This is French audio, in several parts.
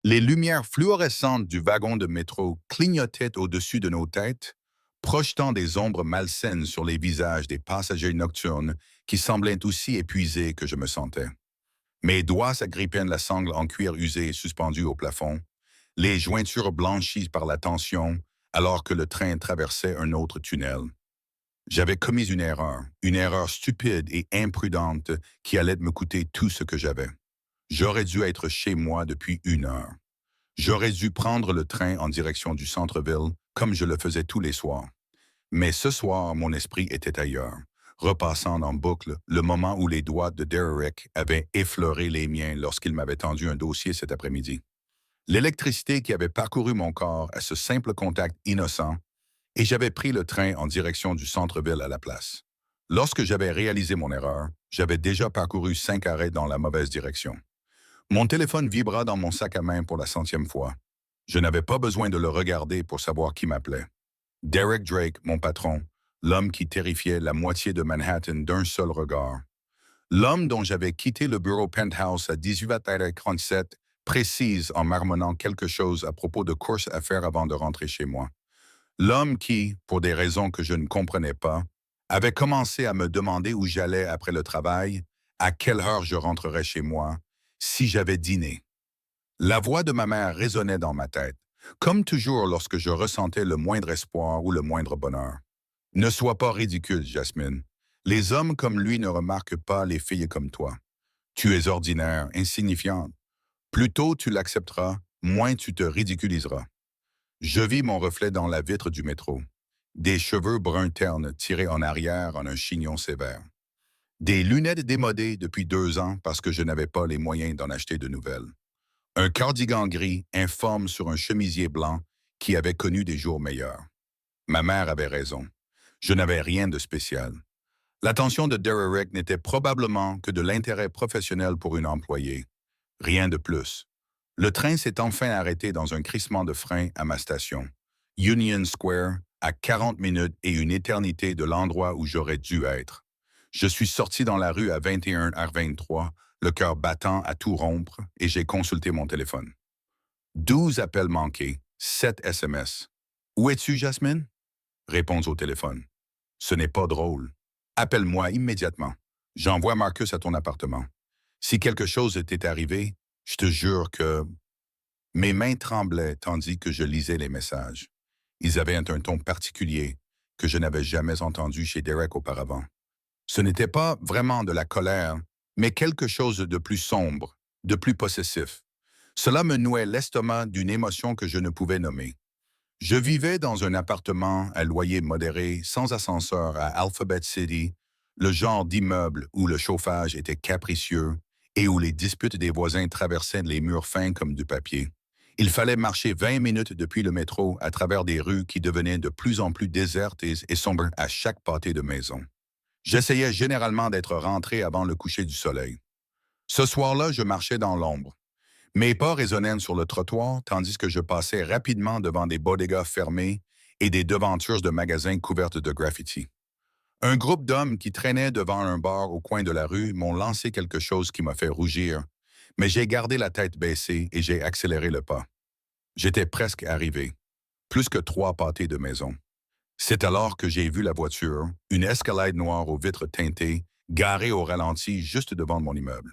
Les lumières fluorescentes du wagon de métro clignotaient au-dessus de nos têtes, projetant des ombres malsaines sur les visages des passagers nocturnes qui semblaient aussi épuisés que je me sentais. Mes doigts s'agrippaient de la sangle en cuir usé suspendue au plafond, les jointures blanchies par la tension alors que le train traversait un autre tunnel. J'avais commis une erreur stupide et imprudente qui allait me coûter tout ce que j'avais. J'aurais dû être chez moi depuis 1 heure. J'aurais dû prendre le train en direction du centre-ville, comme je le faisais tous les soirs. Mais ce soir, mon esprit était ailleurs, repassant en boucle le moment où les doigts de Derek avaient effleuré les miens lorsqu'il m'avait tendu un dossier cet après-midi. L'électricité qui avait parcouru mon corps à ce simple contact innocent, et j'avais pris le train en direction du centre-ville à la place. Lorsque j'avais réalisé mon erreur, j'avais déjà parcouru 5 arrêts dans la mauvaise direction. Mon téléphone vibra dans mon sac à main pour la centième fois. Je n'avais pas besoin de le regarder pour savoir qui m'appelait. Derek Drake, mon patron, l'homme qui terrifiait la moitié de Manhattan d'un seul regard. L'homme dont j'avais quitté le bureau penthouse à 18h37 précise en marmonnant quelque chose à propos de courses à faire avant de rentrer chez moi. L'homme qui, pour des raisons que je ne comprenais pas, avait commencé à me demander où j'allais après le travail, à quelle heure je rentrerais chez moi, si j'avais dîné. La voix de ma mère résonnait dans ma tête, comme toujours lorsque je ressentais le moindre espoir ou le moindre bonheur. Ne sois pas ridicule, Jasmine. Les hommes comme lui ne remarquent pas les filles comme toi. Tu es ordinaire, insignifiante. Plus tôt tu l'accepteras, moins tu te ridiculiseras. Je vis mon reflet dans la vitre du métro. Des cheveux bruns ternes tirés en arrière en un chignon sévère. Des lunettes démodées depuis 2 ans parce que je n'avais pas les moyens d'en acheter de nouvelles. Un cardigan gris informe sur un chemisier blanc qui avait connu des jours meilleurs. Ma mère avait raison. Je n'avais rien de spécial. L'attention de Derek n'était probablement que de l'intérêt professionnel pour une employée. Rien de plus. Le train s'est enfin arrêté dans un crissement de frein à ma station. Union Square, à 40 minutes et une éternité de l'endroit où j'aurais dû être. Je suis sorti dans la rue à 21h23, le cœur battant à tout rompre, et j'ai consulté mon téléphone. 12 appels manqués, 7 SMS. Où es-tu, Jasmine? Réponds au téléphone. Ce n'est pas drôle. Appelle-moi immédiatement. J'envoie Marcus à ton appartement. Si quelque chose était arrivé, je te jure que... Mes mains tremblaient tandis que je lisais les messages. Ils avaient un ton particulier que je n'avais jamais entendu chez Derek auparavant. Ce n'était pas vraiment de la colère, mais quelque chose de plus sombre, de plus possessif. Cela me nouait l'estomac d'une émotion que je ne pouvais nommer. Je vivais dans un appartement à loyer modéré, sans ascenseur à Alphabet City, le genre d'immeuble où le chauffage était capricieux et où les disputes des voisins traversaient les murs fins comme du papier. Il fallait marcher 20 minutes depuis le métro à travers des rues qui devenaient de plus en plus désertes et sombres à chaque pâté de maison. J'essayais généralement d'être rentré avant le coucher du soleil. Ce soir-là, je marchais dans l'ombre. Mes pas résonnaient sur le trottoir tandis que je passais rapidement devant des bodegas fermés et des devantures de magasins couvertes de graffiti. Un groupe d'hommes qui traînaient devant un bar au coin de la rue m'ont lancé quelque chose qui m'a fait rougir, mais j'ai gardé la tête baissée et j'ai accéléré le pas. J'étais presque arrivé, plus que 3 pâtés de maison. C'est alors que j'ai vu la voiture, une Escalade noire aux vitres teintées, garée au ralenti juste devant mon immeuble.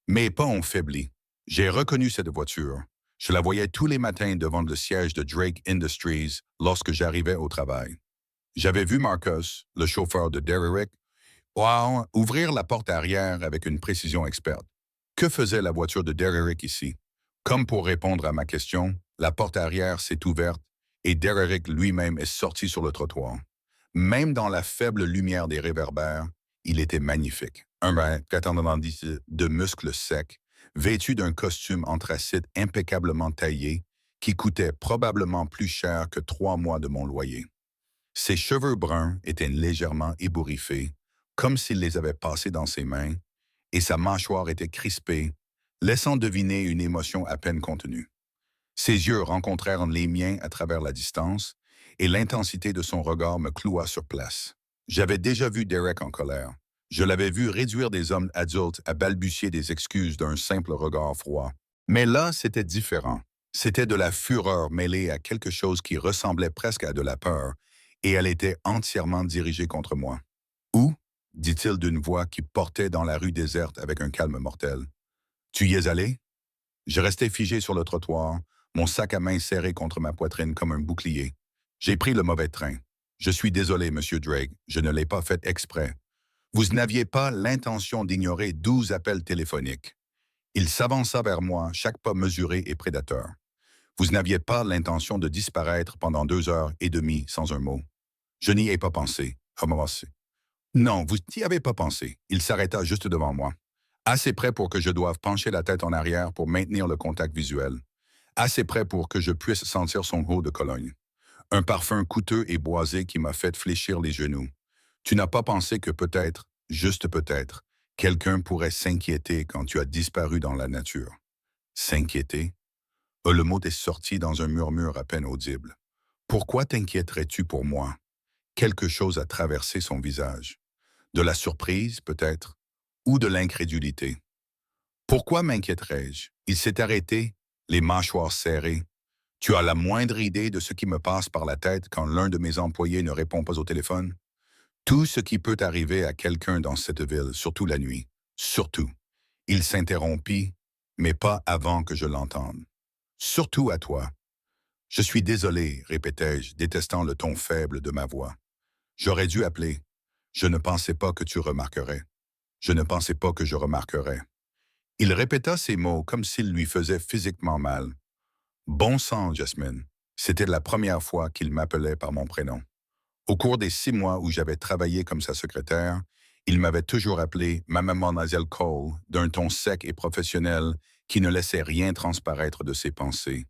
Mes pas ont faibli. J'ai reconnu cette voiture. Je la voyais tous les matins devant le siège de Drake Industries lorsque j'arrivais au travail. J'avais vu Marcus, le chauffeur de Derrick, wow, ouvrir la porte arrière avec une précision experte. Que faisait la voiture de Derrick ici? Comme pour répondre à ma question, la porte arrière s'est ouverte et Derrick lui-même est sorti sur le trottoir. Même dans la faible lumière des réverbères, il était magnifique. 1,90 m de muscles secs, vêtu d'un costume anthracite impeccablement taillé, qui coûtait probablement plus cher que 3 mois de mon loyer. Ses cheveux bruns étaient légèrement ébouriffés, comme s'il les avait passés dans ses mains, et sa mâchoire était crispée, laissant deviner une émotion à peine contenue. Ses yeux rencontrèrent les miens à travers la distance, et l'intensité de son regard me cloua sur place. J'avais déjà vu Derek en colère. Je l'avais vu réduire des hommes adultes à balbutier des excuses d'un simple regard froid. Mais là, c'était différent. C'était de la fureur mêlée à quelque chose qui ressemblait presque à de la peur, et elle était entièrement dirigée contre moi. Où? Dit-il d'une voix qui portait dans la rue déserte avec un calme mortel. Tu y es allé? Je restais figé sur le trottoir, mon sac à main serré contre ma poitrine comme un bouclier. J'ai pris le mauvais train. Je suis désolé, Monsieur Drake, je ne l'ai pas fait exprès. Vous n'aviez pas l'intention d'ignorer 12 appels téléphoniques. Il s'avança vers moi, chaque pas mesuré et prédateur. Vous n'aviez pas l'intention de disparaître pendant 2 heures et demie sans un mot. Je n'y ai pas pensé. Commencé. Non, vous n'y avez pas pensé. Il s'arrêta juste devant moi. Assez près pour que je doive pencher la tête en arrière pour maintenir le contact visuel. Assez près pour que je puisse sentir son haut de Cologne. Un parfum coûteux et boisé qui m'a fait fléchir les genoux. Tu n'as pas pensé que peut-être, juste peut-être, quelqu'un pourrait s'inquiéter quand tu as disparu dans la nature. S'inquiéter? Le mot est sorti dans un murmure à peine audible. Pourquoi t'inquiéterais-tu pour moi? Quelque chose a traversé son visage. De la surprise, peut-être, ou de l'incrédulité. Pourquoi m'inquiéterais-je? Il s'est arrêté, les mâchoires serrées. Tu as la moindre idée de ce qui me passe par la tête quand l'un de mes employés ne répond pas au téléphone? Tout ce qui peut arriver à quelqu'un dans cette ville, surtout la nuit. Surtout. Il s'interrompit, mais pas avant que je l'entende. Surtout à toi. Je suis désolé, répétai-je, détestant le ton faible de ma voix. J'aurais dû appeler. Je ne pensais pas que tu remarquerais. Je ne pensais pas que je remarquerais. Il répéta ces mots comme s'ils lui faisaient physiquement mal. Bon sang, Jasmine. C'était la première fois qu'il m'appelait par mon prénom. Au cours des 6 mois où j'avais travaillé comme sa secrétaire, il m'avait toujours appelé « ma mademoiselle Cole » d'un ton sec et professionnel qui ne laissait rien transparaître de ses pensées.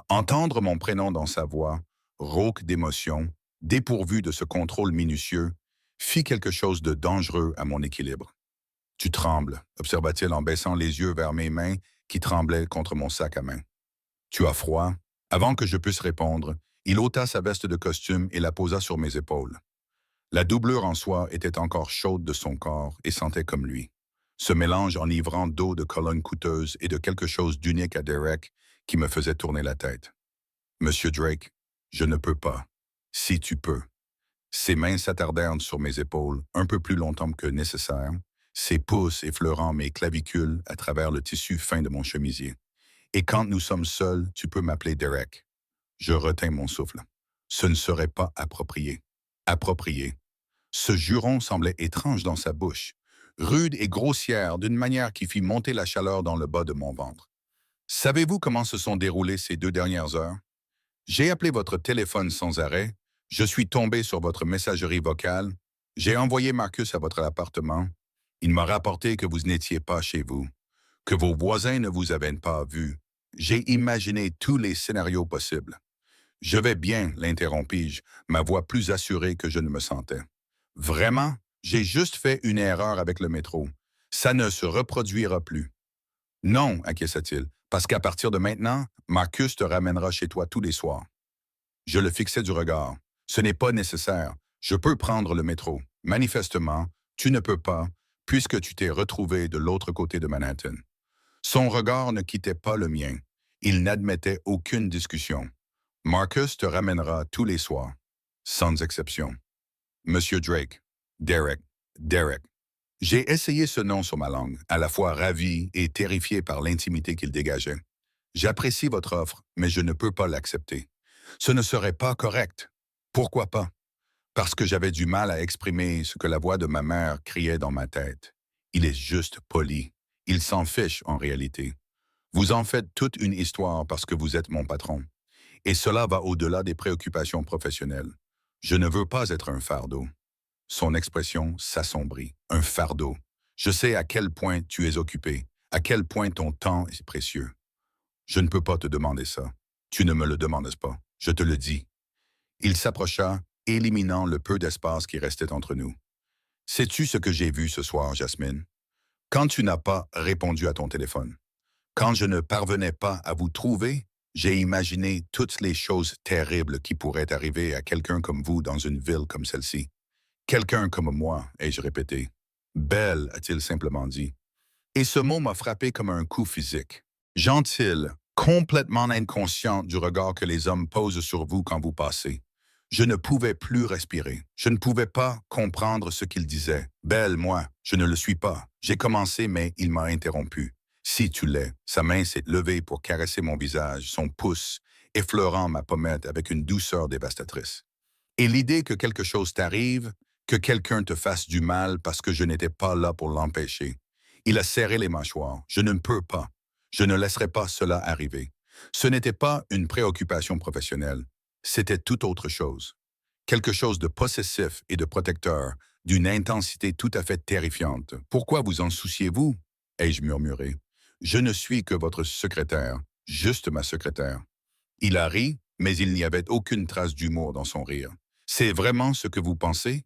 Entendre mon prénom dans sa voix, rauque d'émotion, dépourvu de ce contrôle minutieux, fit quelque chose de dangereux à mon équilibre. Tu trembles, observa-t-il en baissant les yeux vers mes mains qui tremblaient contre mon sac à main. Tu as froid? Avant que je puisse répondre, il ôta sa veste de costume et la posa sur mes épaules. La doublure en soie était encore chaude de son corps et sentait comme lui. Ce mélange enivrant d'eau de Cologne coûteuse et de quelque chose d'unique à Derek qui me faisait tourner la tête. Monsieur Drake, je ne peux pas. Si tu peux. Ses mains s'attardèrent sur mes épaules un peu plus longtemps que nécessaire, ses pouces effleurant mes clavicules à travers le tissu fin de mon chemisier. Et quand nous sommes seuls, tu peux m'appeler Derek. Je retins mon souffle. Ce ne serait pas approprié. Approprié. Ce juron semblait étrange dans sa bouche, rude et grossière d'une manière qui fit monter la chaleur dans le bas de mon ventre. Savez-vous comment se sont déroulées ces 2 dernières heures? J'ai appelé votre téléphone sans arrêt, je suis tombé sur votre messagerie vocale, j'ai envoyé Marcus à votre appartement, il m'a rapporté que vous n'étiez pas chez vous, que vos voisins ne vous avaient pas vu. J'ai imaginé tous les scénarios possibles. Je vais bien, l'interrompis-je, ma voix plus assurée que je ne me sentais. Vraiment, j'ai juste fait une erreur avec le métro. Ça ne se reproduira plus. Non, acquiesça-t-il, parce qu'à partir de maintenant, Marcus te ramènera chez toi tous les soirs. Je le fixais du regard. Ce n'est pas nécessaire. Je peux prendre le métro. Manifestement, tu ne peux pas, puisque tu t'es retrouvé de l'autre côté de Manhattan. Son regard ne quittait pas le mien. Il n'admettait aucune discussion. Marcus te ramènera tous les soirs, sans exception. Monsieur Drake, Derek, Derek. J'ai essayé ce nom sur ma langue, à la fois ravi et terrifié par l'intimité qu'il dégageait. J'apprécie votre offre, mais je ne peux pas l'accepter. Ce ne serait pas correct. Pourquoi pas? Parce que j'avais du mal à exprimer ce que la voix de ma mère criait dans ma tête. Il est juste poli. Il s'en fiche en réalité. Vous en faites toute une histoire parce que vous êtes mon patron. Et cela va au-delà des préoccupations professionnelles. Je ne veux pas être un fardeau. Son expression s'assombrit. Un fardeau. Je sais à quel point tu es occupé, à quel point ton temps est précieux. Je ne peux pas te demander ça. Tu ne me le demandes pas. Je te le dis. Il s'approcha, éliminant le peu d'espace qui restait entre nous. Sais-tu ce que j'ai vu ce soir, Jasmine? Quand tu n'as pas répondu à ton téléphone, quand je ne parvenais pas à vous trouver, j'ai imaginé toutes les choses terribles qui pourraient arriver à quelqu'un comme vous dans une ville comme celle-ci. Quelqu'un comme moi, ai-je répété. Belle, a-t-il simplement dit. Et ce mot m'a frappé comme un coup physique. Gentile, complètement inconsciente du regard que les hommes posent sur vous quand vous passez. Je ne pouvais plus respirer. Je ne pouvais pas comprendre ce qu'il disait. Belle, moi, je ne le suis pas. J'ai commencé, mais il m'a interrompu. Si tu l'es, sa main s'est levée pour caresser mon visage, son pouce effleurant ma pommette avec une douceur dévastatrice. Et l'idée que quelque chose t'arrive, que quelqu'un te fasse du mal parce que je n'étais pas là pour l'empêcher. Il a serré les mâchoires. Je ne peux pas. Je ne laisserai pas cela arriver. Ce n'était pas une préoccupation professionnelle. C'était tout autre chose. Quelque chose de possessif et de protecteur, d'une intensité tout à fait terrifiante. Pourquoi vous en souciez-vous? Ai-je murmuré. Je ne suis que votre secrétaire, juste ma secrétaire. Il a ri, mais il n'y avait aucune trace d'humour dans son rire. C'est vraiment ce que vous pensez?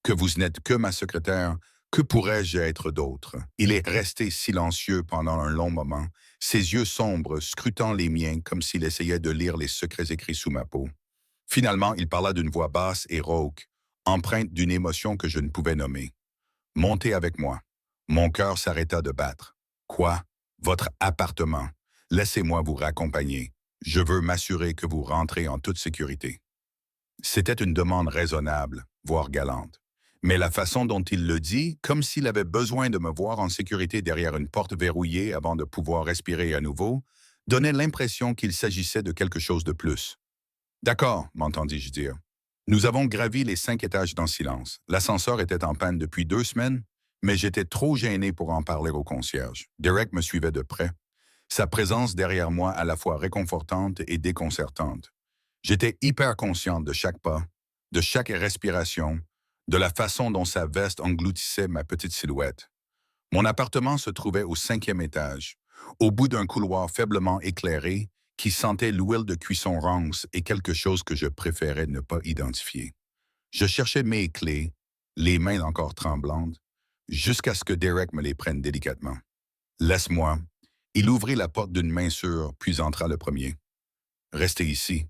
Que vous n'êtes que ma secrétaire? Que pourrais-je être d'autre? Il est resté silencieux pendant un long moment, ses yeux sombres scrutant les miens comme s'il essayait de lire les secrets écrits sous ma peau. Finalement, il parla d'une voix basse et rauque, empreinte d'une émotion que je ne pouvais nommer. Montez avec moi. Mon cœur s'arrêta de battre. Quoi? Votre appartement. Laissez-moi vous raccompagner. Je veux m'assurer que vous rentrez en toute sécurité. C'était une demande raisonnable, voire galante. Mais la façon dont il le dit, comme s'il avait besoin de me voir en sécurité derrière une porte verrouillée avant de pouvoir respirer à nouveau, donnait l'impression qu'il s'agissait de quelque chose de plus. D'accord, m'entendis-je dire. Nous avons gravi les 5 étages dans le silence. L'ascenseur était en panne depuis 2 semaines, mais j'étais trop gêné pour en parler au concierge. Derek me suivait de près. Sa présence derrière moi à la fois réconfortante et déconcertante. J'étais hyper consciente de chaque pas, de chaque respiration, de la façon dont sa veste engloutissait ma petite silhouette. Mon appartement se trouvait au 5e étage, au bout d'un couloir faiblement éclairé qui sentait l'huile de cuisson rance et quelque chose que je préférais ne pas identifier. Je cherchais mes clés, les mains encore tremblantes, jusqu'à ce que Derek me les prenne délicatement. Laisse-moi. Il ouvrit la porte d'une main sûre, puis entra le premier. Restez ici.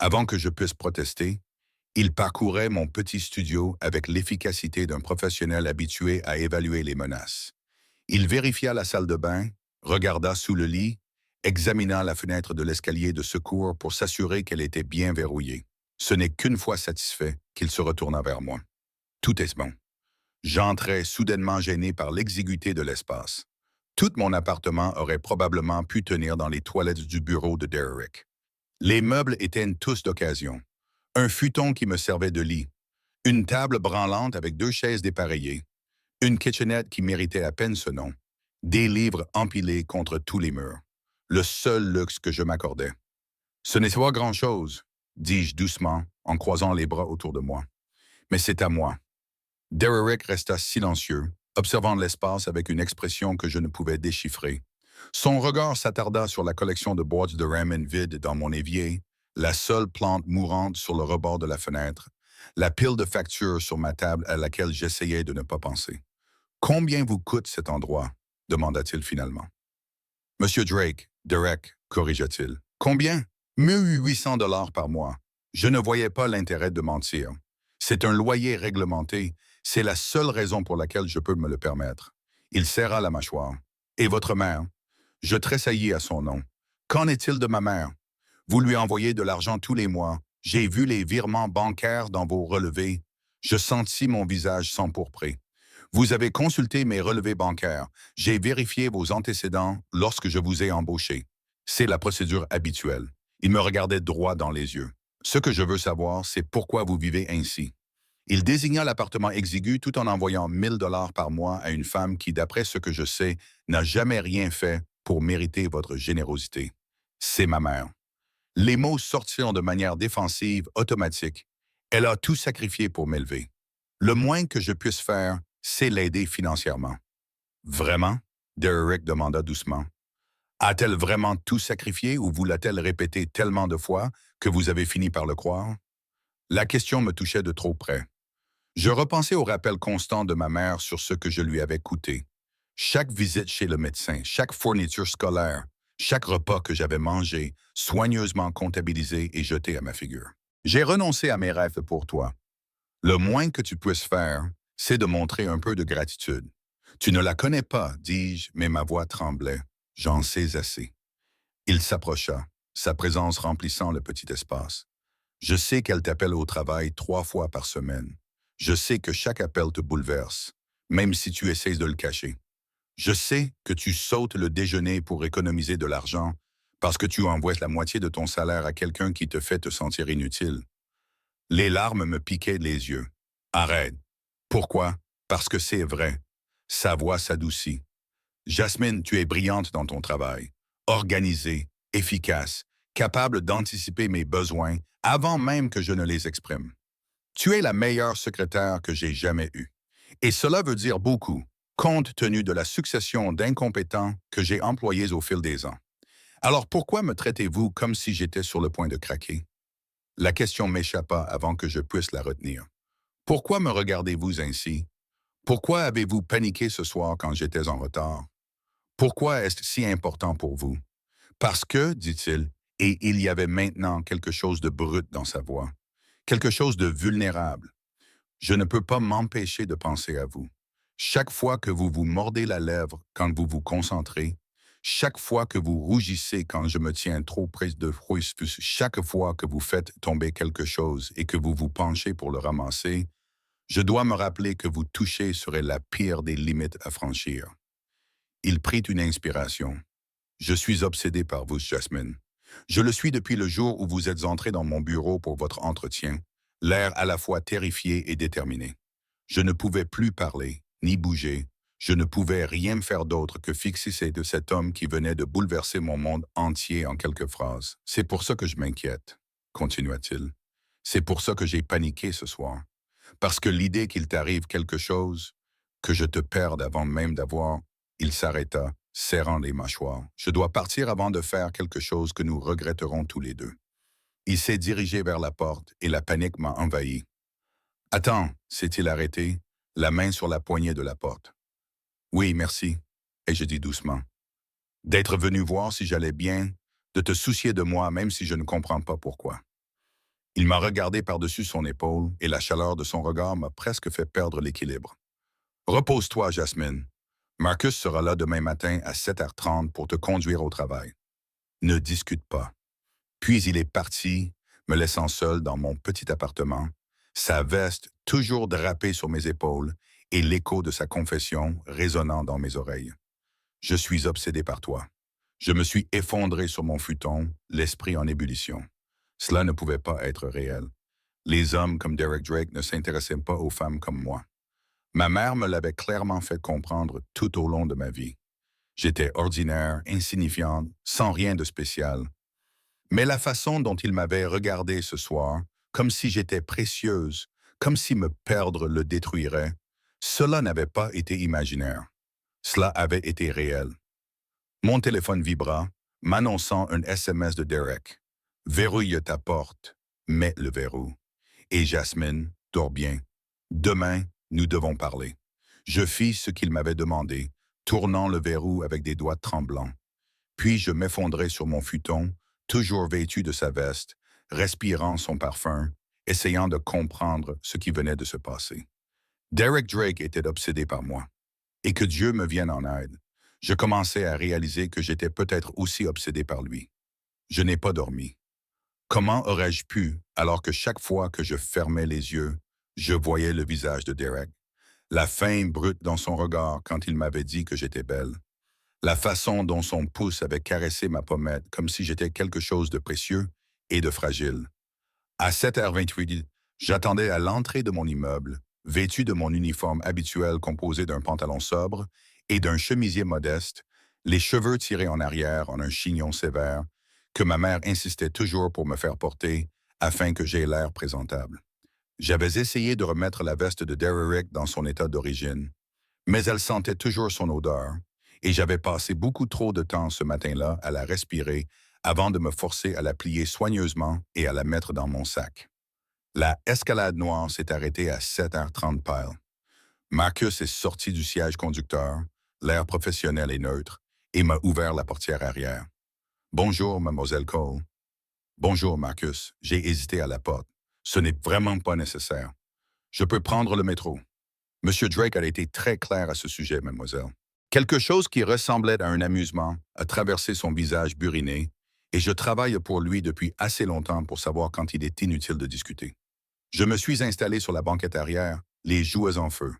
Avant que je puisse protester, il parcourait mon petit studio avec l'efficacité d'un professionnel habitué à évaluer les menaces. Il vérifia la salle de bain, regarda sous le lit, examina la fenêtre de l'escalier de secours pour s'assurer qu'elle était bien verrouillée. Ce n'est qu'une fois satisfait qu'il se retourna vers moi. Tout est bon. J'entrais soudainement gêné par l'exiguïté de l'espace. Tout mon appartement aurait probablement pu tenir dans les toilettes du bureau de Derrick. Les meubles étaient tous d'occasion. Un futon qui me servait de lit, une table branlante avec 2 chaises dépareillées, une kitchenette qui méritait à peine ce nom, des livres empilés contre tous les murs. Le seul luxe que je m'accordais. Ce n'est pas grand-chose, dis-je doucement en croisant les bras autour de moi. Mais c'est à moi. Derrick resta silencieux, observant l'espace avec une expression que je ne pouvais déchiffrer. Son regard s'attarda sur la collection de boîtes de ramen vides dans mon évier, la seule plante mourante sur le rebord de la fenêtre, la pile de factures sur ma table à laquelle j'essayais de ne pas penser. Combien vous coûte cet endroit? Demanda-t-il finalement. Monsieur Drake, Derek, corrigea-t-il. Combien? 1 800 $ par mois. Je ne voyais pas l'intérêt de mentir. C'est un loyer réglementé. C'est la seule raison pour laquelle je peux me le permettre. Il serra la mâchoire. Et votre mère? Je tressaillis à son nom. Qu'en est-il de ma mère? Vous lui envoyez de l'argent tous les mois. J'ai vu les virements bancaires dans vos relevés. Je sentis mon visage s'empourprer. Vous avez consulté mes relevés bancaires. J'ai vérifié vos antécédents lorsque je vous ai embauché. C'est la procédure habituelle. Il me regardait droit dans les yeux. Ce que je veux savoir, c'est pourquoi vous vivez ainsi. Il désigna l'appartement exigu tout en envoyant 1 000 $ par mois à une femme qui, d'après ce que je sais, n'a jamais rien fait pour mériter votre générosité. C'est ma mère. Les mots sortirent de manière défensive, automatique. Elle a tout sacrifié pour m'élever. Le moins que je puisse faire, c'est l'aider financièrement. Vraiment? Derrick demanda doucement. A-t-elle vraiment tout sacrifié ou vous l'a-t-elle répété tellement de fois que vous avez fini par le croire? La question me touchait de trop près. Je repensais au rappel constant de ma mère sur ce que je lui avais coûté. Chaque visite chez le médecin, chaque fourniture scolaire, chaque repas que j'avais mangé, soigneusement comptabilisé et jeté à ma figure. J'ai renoncé à mes rêves pour toi. Le moins que tu puisses faire, c'est de montrer un peu de gratitude. Tu ne la connais pas, dis-je, mais ma voix tremblait. J'en sais assez. Il s'approcha, sa présence remplissant le petit espace. Je sais qu'elle t'appelle au travail 3 fois par semaine. Je sais que chaque appel te bouleverse, même si tu essaies de le cacher. Je sais que tu sautes le déjeuner pour économiser de l'argent parce que tu envoies la moitié de ton salaire à quelqu'un qui te fait te sentir inutile. Les larmes me piquaient les yeux. Arrête. Pourquoi? Parce que c'est vrai. Sa voix s'adoucit. Jasmine, tu es brillante dans ton travail, organisée, efficace, capable d'anticiper mes besoins avant même que je ne les exprime. Tu es la meilleure secrétaire que j'ai jamais eue. Et cela veut dire beaucoup, compte tenu de la succession d'incompétents que j'ai employés au fil des ans. Alors pourquoi me traitez-vous comme si j'étais sur le point de craquer? La question m'échappa avant que je puisse la retenir. Pourquoi me regardez-vous ainsi? Pourquoi avez-vous paniqué ce soir quand j'étais en retard? Pourquoi est-ce si important pour vous? Parce que, dit-il, et il y avait maintenant quelque chose de brut dans sa voix, quelque chose de vulnérable. Je ne peux pas m'empêcher de penser à vous. Chaque fois que vous vous mordez la lèvre quand vous vous concentrez, chaque fois que vous rougissez quand je me tiens trop près de vous, chaque fois que vous faites tomber quelque chose et que vous vous penchez pour le ramasser, je dois me rappeler que vous toucher serait la pire des limites à franchir. Il prit une inspiration. Je suis obsédé par vous, Jasmine. Je le suis depuis le jour où vous êtes entré dans mon bureau pour votre entretien, l'air à la fois terrifié et déterminé. Je ne pouvais plus parler, ni bouger. Je ne pouvais rien faire d'autre que fixer de cet homme qui venait de bouleverser mon monde entier en quelques phrases. C'est pour ça que je m'inquiète, continua-t-il. C'est pour ça que j'ai paniqué ce soir. Parce que l'idée qu'il t'arrive quelque chose, que je te perde avant même d'avoir... Il s'arrêta, serrant les mâchoires. Je dois partir avant de faire quelque chose que nous regretterons tous les deux. Il s'est dirigé vers la porte et la panique m'a envahi. Attends, s'est-il arrêté, la main sur la poignée de la porte. Oui, merci, et je dis doucement. D'être venu voir si j'allais bien, de te soucier de moi même si je ne comprends pas pourquoi. Il m'a regardé par-dessus son épaule et la chaleur de son regard m'a presque fait perdre l'équilibre. Repose-toi, Jasmine. Marcus sera là demain matin à 7h30 pour te conduire au travail. Ne discute pas. Puis il est parti, me laissant seul dans mon petit appartement, sa veste toujours drapée sur mes épaules et l'écho de sa confession résonnant dans mes oreilles. Je suis obsédé par toi. Je me suis effondré sur mon futon, l'esprit en ébullition. Cela ne pouvait pas être réel. Les hommes comme Derek Drake ne s'intéressaient pas aux femmes comme moi. Ma mère me l'avait clairement fait comprendre tout au long de ma vie. J'étais ordinaire, insignifiante, sans rien de spécial. Mais la façon dont il m'avait regardé ce soir, comme si j'étais précieuse, comme si me perdre le détruirait, cela n'avait pas été imaginaire. Cela avait été réel. Mon téléphone vibra, m'annonçant un SMS de Derek. Verrouille ta porte, mets le verrou. Et Jasmine, dors bien. Demain, nous devons parler. Je fis ce qu'il m'avait demandé, tournant le verrou avec des doigts tremblants. Puis je m'effondrai sur mon futon, toujours vêtu de sa veste, respirant son parfum, essayant de comprendre ce qui venait de se passer. Derek Drake était obsédé par moi. Et que Dieu me vienne en aide. Je commençais à réaliser que j'étais peut-être aussi obsédé par lui. Je n'ai pas dormi. Comment aurais-je pu, alors que chaque fois que je fermais les yeux, je voyais le visage de Derek, la faim brute dans son regard quand il m'avait dit que j'étais belle, la façon dont son pouce avait caressé ma pommette comme si j'étais quelque chose de précieux et de fragile. À 7h28, j'attendais à l'entrée de mon immeuble, vêtu de mon uniforme habituel composé d'un pantalon sobre et d'un chemisier modeste, les cheveux tirés en arrière en un chignon sévère, que ma mère insistait toujours pour me faire porter afin que j'aie l'air présentable. J'avais essayé de remettre la veste de Derrick dans son état d'origine, mais elle sentait toujours son odeur, et j'avais passé beaucoup trop de temps ce matin-là à la respirer avant de me forcer à la plier soigneusement et à la mettre dans mon sac. La escalade noire s'est arrêtée à 7h30 pile. Marcus est sorti du siège conducteur, l'air professionnel et neutre, et m'a ouvert la portière arrière. Bonjour, mademoiselle Cole. Bonjour, Marcus. J'ai hésité à la porte. Ce n'est vraiment pas nécessaire. Je peux prendre le métro. Monsieur Drake a été très clair à ce sujet, mademoiselle. Quelque chose qui ressemblait à un amusement a traversé son visage buriné, et je travaille pour lui depuis assez longtemps pour savoir quand il est inutile de discuter. Je me suis installé sur la banquette arrière, les joues en feu.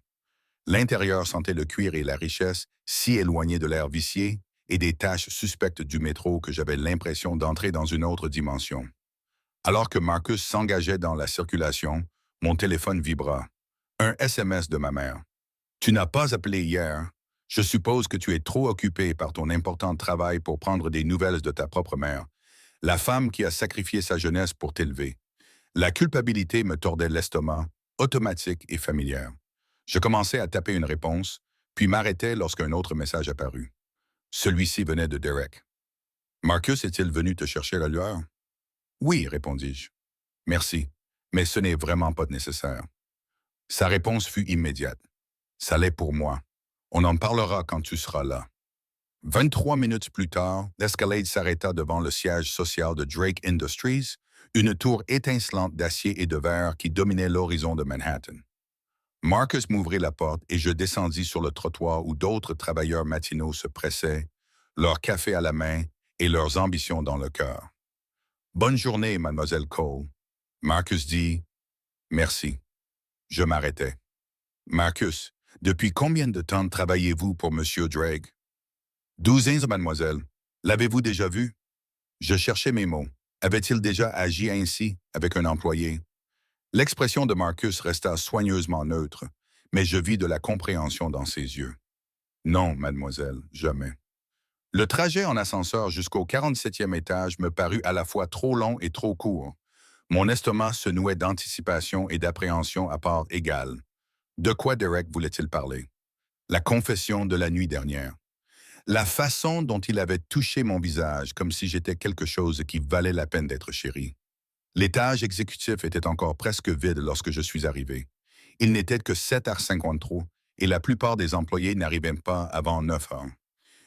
L'intérieur sentait le cuir et la richesse, si éloignés de l'air vicié, et des taches suspectes du métro que j'avais l'impression d'entrer dans une autre dimension. Alors que Marcus s'engageait dans la circulation, mon téléphone vibra. Un SMS de ma mère. Tu n'as pas appelé hier. Je suppose que tu es trop occupé par ton important travail pour prendre des nouvelles de ta propre mère, la femme qui a sacrifié sa jeunesse pour t'élever. La culpabilité me tordait l'estomac, automatique et familière. Je commençais à taper une réponse, puis m'arrêtais lorsqu'un autre message apparut. Celui-ci venait de Derek. Marcus est-il venu te chercher la lueur? Oui, répondis-je. Merci, mais ce n'est vraiment pas nécessaire. Sa réponse fut immédiate. Ça l'est pour moi. On en parlera quand tu seras là. 23 minutes plus tard, l'escalade s'arrêta devant le siège social de Drake Industries, une tour étincelante d'acier et de verre qui dominait l'horizon de Manhattan. Marcus m'ouvrit la porte et je descendis sur le trottoir où d'autres travailleurs matinaux se pressaient, leur café à la main et leurs ambitions dans le cœur. Bonne journée, mademoiselle Cole. Marcus dit merci. Je m'arrêtai. Marcus, depuis combien de temps travaillez-vous pour Monsieur Drake? 12 ans, mademoiselle. L'avez-vous déjà vu? Je cherchais mes mots. Avait-il déjà agi ainsi avec un employé? L'expression de Marcus resta soigneusement neutre, mais je vis de la compréhension dans ses yeux. Non, mademoiselle, jamais. Le trajet en ascenseur jusqu'au 47e étage me parut à la fois trop long et trop court. Mon estomac se nouait d'anticipation et d'appréhension à part égale. De quoi Derek voulait-il parler? La confession de la nuit dernière. La façon dont il avait touché mon visage comme si j'étais quelque chose qui valait la peine d'être chéri. L'étage exécutif était encore presque vide lorsque je suis arrivé. Il n'était que 7h53 et la plupart des employés n'arrivaient pas avant 9h.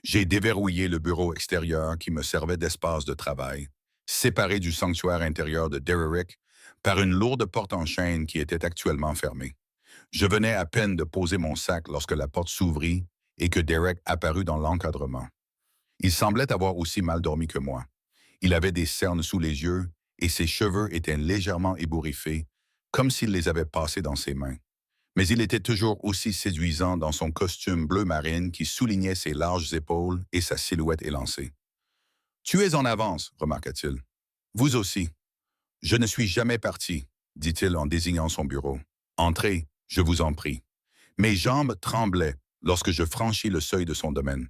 J'ai déverrouillé le bureau extérieur qui me servait d'espace de travail, séparé du sanctuaire intérieur de Derrick par une lourde porte en chaîne qui était actuellement fermée. Je venais à peine de poser mon sac lorsque la porte s'ouvrit et que Derek apparut dans l'encadrement. Il semblait avoir aussi mal dormi que moi. Il avait des cernes sous les yeux et ses cheveux étaient légèrement ébouriffés, comme s'il les avait passés dans ses mains. Mais il était toujours aussi séduisant dans son costume bleu marine qui soulignait ses larges épaules et sa silhouette élancée. Tu es en avance, remarqua-t-il. Vous aussi. Je ne suis jamais parti, dit-il en désignant son bureau. Entrez, je vous en prie. Mes jambes tremblaient lorsque je franchis le seuil de son domaine.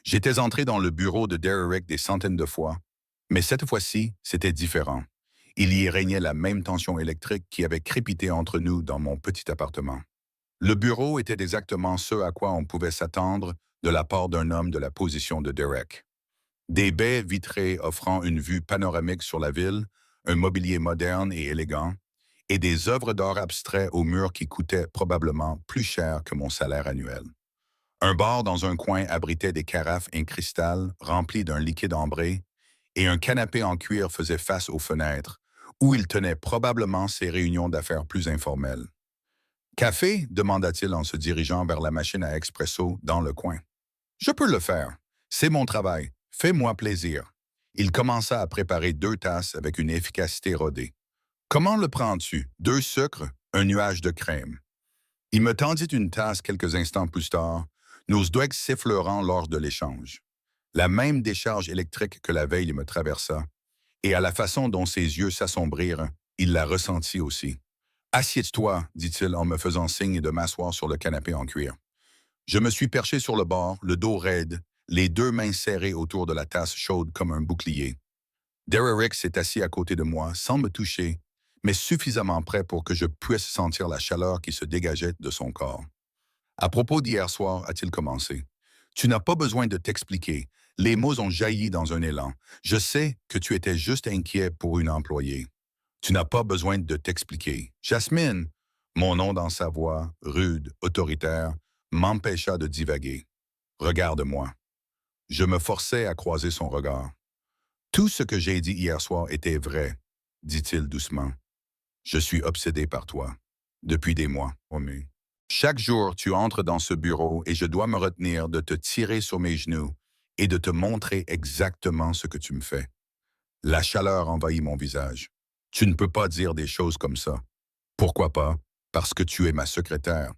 J'étais entré dans le bureau de Derrick des centaines de fois, mais cette fois-ci, c'était différent. Il y régnait la même tension électrique qui avait crépité entre nous dans mon petit appartement. Le bureau était exactement ce à quoi on pouvait s'attendre de la part d'un homme de la position de Derek. Des baies vitrées offrant une vue panoramique sur la ville, un mobilier moderne et élégant, et des œuvres d'art abstraits aux murs qui coûtaient probablement plus cher que mon salaire annuel. Un bar dans un coin abritait des carafes en cristal remplies d'un liquide ambré, et un canapé en cuir faisait face aux fenêtres, où il tenait probablement ses réunions d'affaires plus informelles. Café? Demanda-t-il en se dirigeant vers la machine à expresso dans le coin. Je peux le faire. C'est mon travail. Fais-moi plaisir. Il commença à préparer 2 tasses avec une efficacité rodée. Comment le prends-tu? 2 sucres, un nuage de crème. Il me tendit une tasse quelques instants plus tard, nos doigts s'effleurant lors de l'échange. La même décharge électrique que la veille me traversa, et à la façon dont ses yeux s'assombrirent, il la ressentit aussi. Assieds-toi, dit-il en me faisant signe de m'asseoir sur le canapé en cuir. Je me suis perché sur le bord, le dos raide, les 2 mains serrées autour de la tasse chaude comme un bouclier. Derrick s'est assis à côté de moi, sans me toucher, mais suffisamment près pour que je puisse sentir la chaleur qui se dégageait de son corps. À propos d'hier soir, a-t-il commencé. Tu n'as pas besoin de t'expliquer. Les mots ont jailli dans un élan. Je sais que tu étais juste inquiet pour une employée. Tu n'as pas besoin de t'expliquer. Jasmine, mon nom dans sa voix, rude, autoritaire, m'empêcha de divaguer. Regarde-moi. Je me forçais à croiser son regard. Tout ce que j'ai dit hier soir était vrai, dit-il doucement. Je suis obsédé par toi. Depuis des mois, Romu. Chaque jour, tu entres dans ce bureau et je dois me retenir de te tirer sur mes genoux et de te montrer exactement ce que tu me fais. La chaleur envahit mon visage. Tu ne peux pas dire des choses comme ça. Pourquoi pas? Parce que tu es ma secrétaire.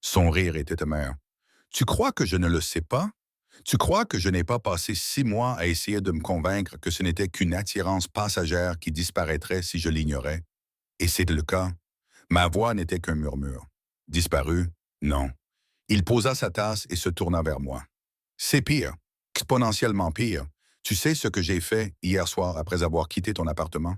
Son rire était amer. Tu crois que je ne le sais pas? Tu crois que je n'ai pas passé 6 mois à essayer de me convaincre que ce n'était qu'une attirance passagère qui disparaîtrait si je l'ignorais? Et c'est le cas. Ma voix n'était qu'un murmure. Disparu? Non. Il posa sa tasse et se tourna vers moi. C'est pire, exponentiellement pire. Tu sais ce que j'ai fait hier soir après avoir quitté ton appartement?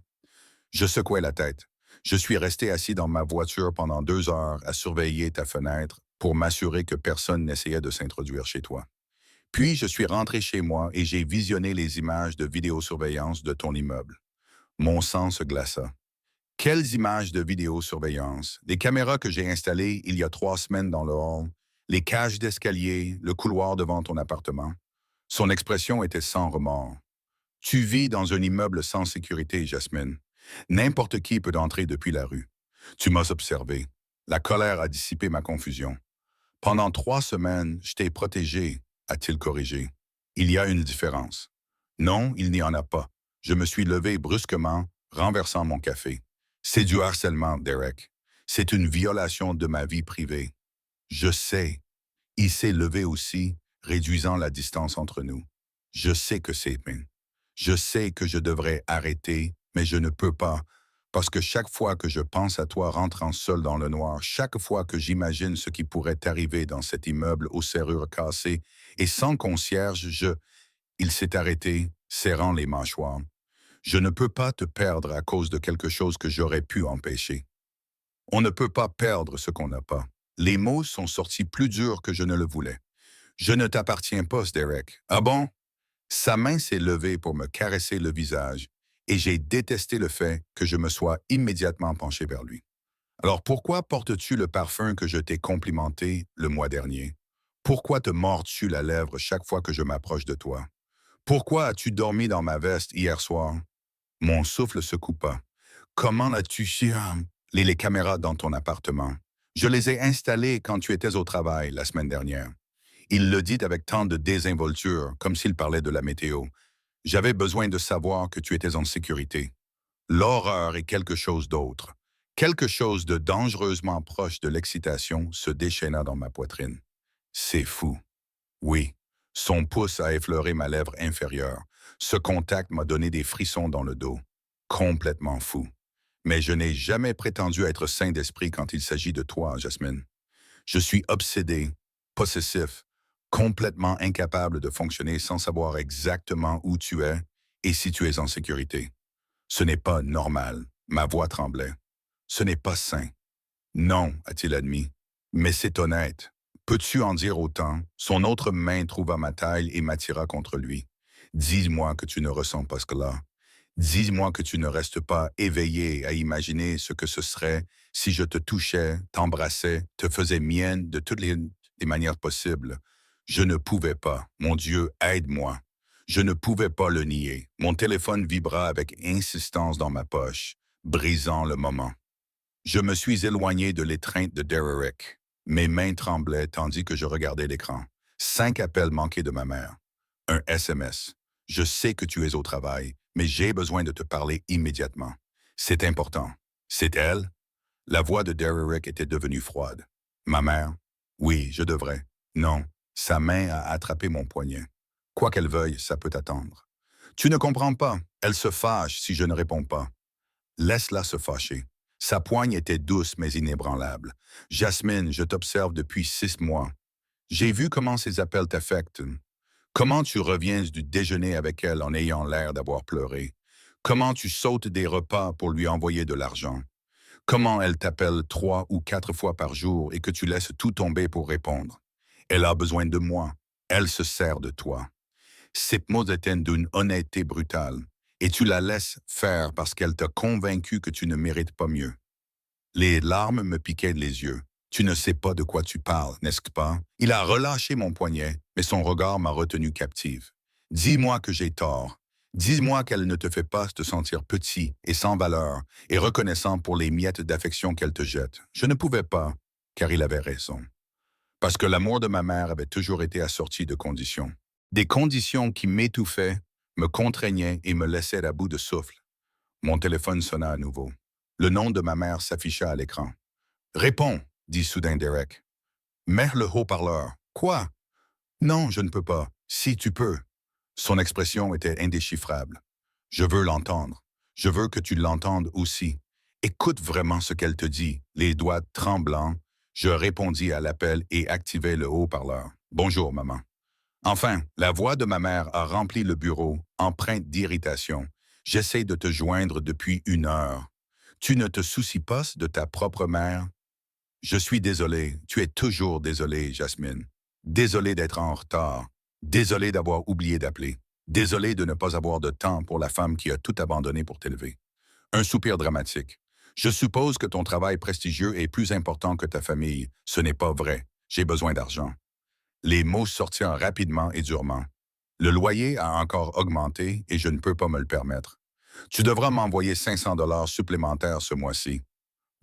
Je secouai la tête. Je suis resté assis dans ma voiture pendant 2 heures à surveiller ta fenêtre pour m'assurer que personne n'essayait de s'introduire chez toi. Puis je suis rentré chez moi et j'ai visionné les images de vidéosurveillance de ton immeuble. Mon sang se glaça. Quelles images de vidéosurveillance? Les caméras que j'ai installées il y a 3 semaines dans le hall, les cages d'escalier, le couloir devant ton appartement. Son expression était sans remords. Tu vis dans un immeuble sans sécurité, Jasmine. N'importe qui peut entrer depuis la rue. Tu m'as observé. La colère a dissipé ma confusion. Pendant 3 semaines, je t'ai protégé, a-t-il corrigé. Il y a une différence. Non, il n'y en a pas. Je me suis levé brusquement, renversant mon café. C'est du harcèlement, Derek. C'est une violation de ma vie privée. Je sais. Il s'est levé aussi, réduisant la distance entre nous. Je sais que c'est bien. Je sais que je devrais arrêter, mais je ne peux pas, parce que chaque fois que je pense à toi rentrant seul dans le noir, chaque fois que j'imagine ce qui pourrait arriver dans cet immeuble aux serrures cassées, et sans concierge, Il s'est arrêté, serrant les mâchoires. Je ne peux pas te perdre à cause de quelque chose que j'aurais pu empêcher. On ne peut pas perdre ce qu'on n'a pas. Les mots sont sortis plus durs que je ne le voulais. Je ne t'appartiens pas, Derek. Ah bon? Sa main s'est levée pour me caresser le visage, et j'ai détesté le fait que je me sois immédiatement penché vers lui. Alors pourquoi portes-tu le parfum que je t'ai complimenté le mois dernier? Pourquoi te mords-tu la lèvre chaque fois que je m'approche de toi? Pourquoi as-tu dormi dans ma veste hier soir? Mon souffle se coupa. Comment as-tu su les caméras dans ton appartement? Je les ai installées quand tu étais au travail la semaine dernière. Il le dit avec tant de désinvolture, comme s'il parlait de la météo. J'avais besoin de savoir que tu étais en sécurité. L'horreur est quelque chose d'autre. Quelque chose de dangereusement proche de l'excitation se déchaîna dans ma poitrine. C'est fou. Oui, son pouce a effleuré ma lèvre inférieure. Ce contact m'a donné des frissons dans le dos. Complètement fou. Mais je n'ai jamais prétendu être sain d'esprit quand il s'agit de toi, Jasmine. Je suis obsédé, possessif, complètement incapable de fonctionner sans savoir exactement où tu es et si tu es en sécurité. Ce n'est pas normal. Ma voix tremblait. Ce n'est pas sain. Non, a-t-il admis. Mais c'est honnête. Peux-tu en dire autant? Son autre main trouva ma taille et m'attira contre lui. Dis-moi que tu ne ressens pas cela. Dis-moi que tu ne restes pas éveillé à imaginer ce que ce serait si je te touchais, t'embrassais, te faisais mienne de toutes les manières possibles. Je ne pouvais pas. Mon Dieu, aide-moi. Je ne pouvais pas le nier. Mon téléphone vibra avec insistance dans ma poche, brisant le moment. Je me suis éloigné de l'étreinte de Derek. Mes mains tremblaient tandis que je regardais l'écran. 5 appels manqués de ma mère. Un SMS. Je sais que tu es au travail, mais j'ai besoin de te parler immédiatement. C'est important. C'est elle? La voix de Derek était devenue froide. Ma mère? Oui, je devrais. Non. Sa main a attrapé mon poignet. Quoi qu'elle veuille, ça peut attendre. Tu ne comprends pas. Elle se fâche si je ne réponds pas. Laisse-la se fâcher. Sa poigne était douce mais inébranlable. Jasmine, je t'observe depuis 6 mois. J'ai vu comment ces appels t'affectent. Comment tu reviens du déjeuner avec elle en ayant l'air d'avoir pleuré. Comment tu sautes des repas pour lui envoyer de l'argent. Comment elle t'appelle 3 ou 4 fois par jour et que tu laisses tout tomber pour répondre. Elle a besoin de moi. Elle se sert de toi. Ces mots étaient d'une honnêteté brutale, et tu la laisses faire parce qu'elle t'a convaincu que tu ne mérites pas mieux. Les larmes me piquaient les yeux. Tu ne sais pas de quoi tu parles, n'est-ce pas? Il a relâché mon poignet, mais son regard m'a retenu captive. Dis-moi que j'ai tort. Dis-moi qu'elle ne te fait pas te sentir petit et sans valeur et reconnaissant pour les miettes d'affection qu'elle te jette. Je ne pouvais pas. car il avait raison. Parce que l'amour de ma mère avait toujours été assorti de conditions. Des conditions qui m'étouffaient, me contraignaient et me laissaient à bout de souffle. Mon téléphone sonna à nouveau. Le nom de ma mère s'afficha à l'écran. Réponds, dit soudain Derek. Mets le haut-parleur. Quoi? Non, je ne peux pas. Si tu peux. Son expression était indéchiffrable. Je veux l'entendre. Je veux que tu l'entendes aussi. Écoute vraiment ce qu'elle te dit. Les doigts tremblants, je répondis à l'appel et activai le haut-parleur. Bonjour, maman. Enfin, la voix de ma mère a rempli le bureau, empreinte d'irritation. J'essaie de te joindre depuis 1 heure. Tu ne te soucies pas de ta propre mère? Je suis désolé. Tu es toujours désolé, Jasmine. Désolé d'être en retard. Désolé d'avoir oublié d'appeler. Désolé de ne pas avoir de temps pour la femme qui a tout abandonné pour t'élever. Un soupir dramatique. Je suppose que ton travail prestigieux est plus important que ta famille. Ce n'est pas vrai. J'ai besoin d'argent. Les mots sortirent rapidement et durement. Le loyer a encore augmenté et je ne peux pas me le permettre. Tu devras m'envoyer 500 dollars supplémentaires ce mois-ci.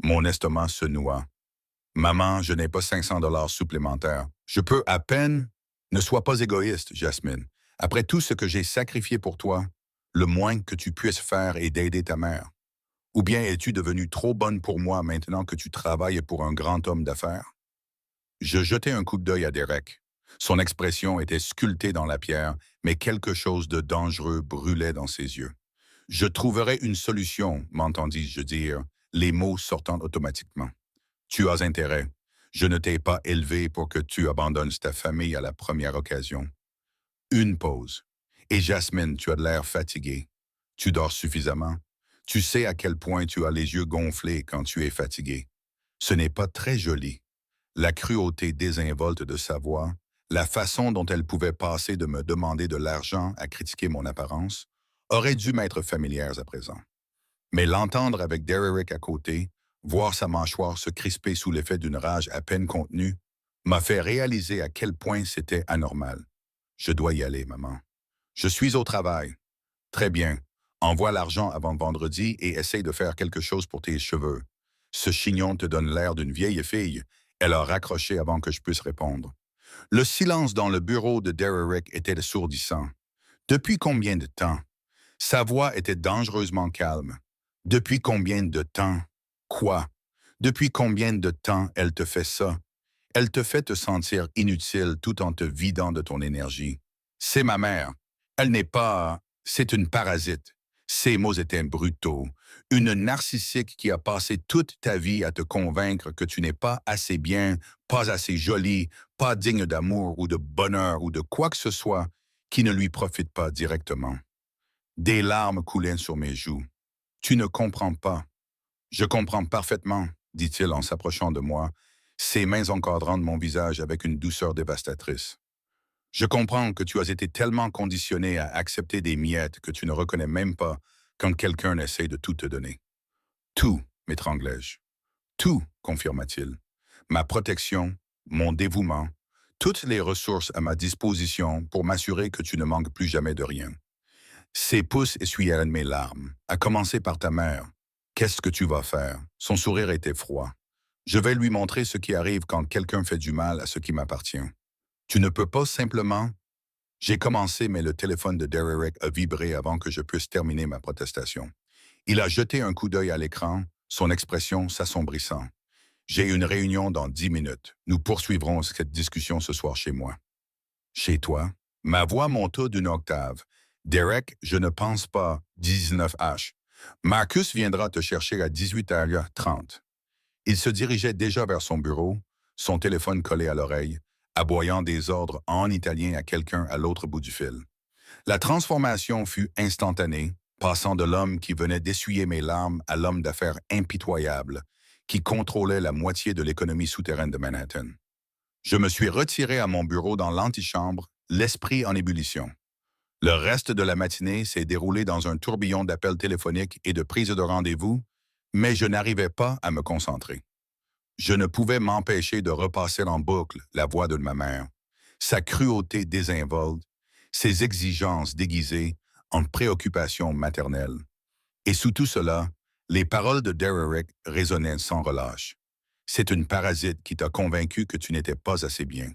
Mon estomac se noua. Maman, je n'ai pas 500 dollars supplémentaires. Je peux à peine... Ne sois pas égoïste, Jasmine. Après tout ce que j'ai sacrifié pour toi, le moins que tu puisses faire est d'aider ta mère. Ou bien es-tu devenue trop bonne pour moi maintenant que tu travailles pour un grand homme d'affaires? Je jetai un coup d'œil à Derek. Son expression était sculptée dans la pierre, mais quelque chose de dangereux brûlait dans ses yeux. Je trouverai une solution, m'entendis-je dire, les mots sortant automatiquement. Tu as intérêt. Je ne t'ai pas élevé pour que tu abandonnes ta famille à la première occasion. Une pause. Et Jasmine, tu as de l'air fatiguée. Tu dors suffisamment. Tu sais à quel point tu as les yeux gonflés quand tu es fatigué. Ce n'est pas très joli. La cruauté désinvolte de sa voix, la façon dont elle pouvait passer de me demander de l'argent à critiquer mon apparence, auraient dû m'être familières à présent. Mais l'entendre avec Derrick à côté, voir sa mâchoire se crisper sous l'effet d'une rage à peine contenue, m'a fait réaliser à quel point c'était anormal. Je dois y aller, maman. Je suis au travail. Très bien. Envoie l'argent avant vendredi et essaye de faire quelque chose pour tes cheveux. Ce chignon te donne l'air d'une vieille fille. Elle a raccroché avant que je puisse répondre. Le silence dans le bureau de Derrick était assourdissant. Depuis combien de temps? Sa voix était dangereusement calme. Depuis combien de temps? Quoi? Depuis combien de temps elle te fait ça? Elle te fait te sentir inutile tout en te vidant de ton énergie. C'est ma mère. Elle n'est pas... C'est une parasite. Ces mots étaient brutaux. Une narcissique qui a passé toute ta vie à te convaincre que tu n'es pas assez bien, pas assez jolie, pas digne d'amour ou de bonheur ou de quoi que ce soit qui ne lui profite pas directement. Des larmes coulaient sur mes joues. Tu ne comprends pas. Je comprends parfaitement, dit-il en s'approchant de moi, ses mains encadrant mon visage avec une douceur dévastatrice. Je comprends que tu as été tellement conditionné à accepter des miettes que tu ne reconnais même pas quand quelqu'un essaie de tout te donner. Tout, m'étranglai-je. Tout, confirma-t-il. Ma protection, mon dévouement, toutes les ressources à ma disposition pour m'assurer que tu ne manques plus jamais de rien. Ses pouces essuyèrent mes larmes, à commencer par ta mère. Qu'est-ce que tu vas faire? Son sourire était froid. Je vais lui montrer ce qui arrive quand quelqu'un fait du mal à ce qui m'appartient. Tu ne peux pas simplement... J'ai commencé, mais le téléphone de Derrick a vibré avant que je puisse terminer ma protestation. Il a jeté un coup d'œil à l'écran, son expression s'assombrissant. J'ai une réunion dans 10 minutes. Nous poursuivrons cette discussion ce soir chez moi. Chez toi? Ma voix monta d'une octave. Derek, je ne pense pas 19H. Marcus viendra te chercher à 18h30. Il se dirigeait déjà vers son bureau, son téléphone collé à l'oreille, aboyant des ordres en italien à quelqu'un à l'autre bout du fil. La transformation fut instantanée, passant de l'homme qui venait d'essuyer mes larmes à l'homme d'affaires impitoyable, qui contrôlait la moitié de l'économie souterraine de Manhattan. Je me suis retiré à mon bureau dans l'antichambre, l'esprit en ébullition. Le reste de la matinée s'est déroulé dans un tourbillon d'appels téléphoniques et de prises de rendez-vous, mais je n'arrivais pas à me concentrer. Je ne pouvais m'empêcher de repasser en boucle la voix de ma mère, sa cruauté désinvolte, ses exigences déguisées en préoccupations maternelles. Et sous tout cela, les paroles de Derrick résonnaient sans relâche. C'est une parasite qui t'a convaincu que tu n'étais pas assez bien.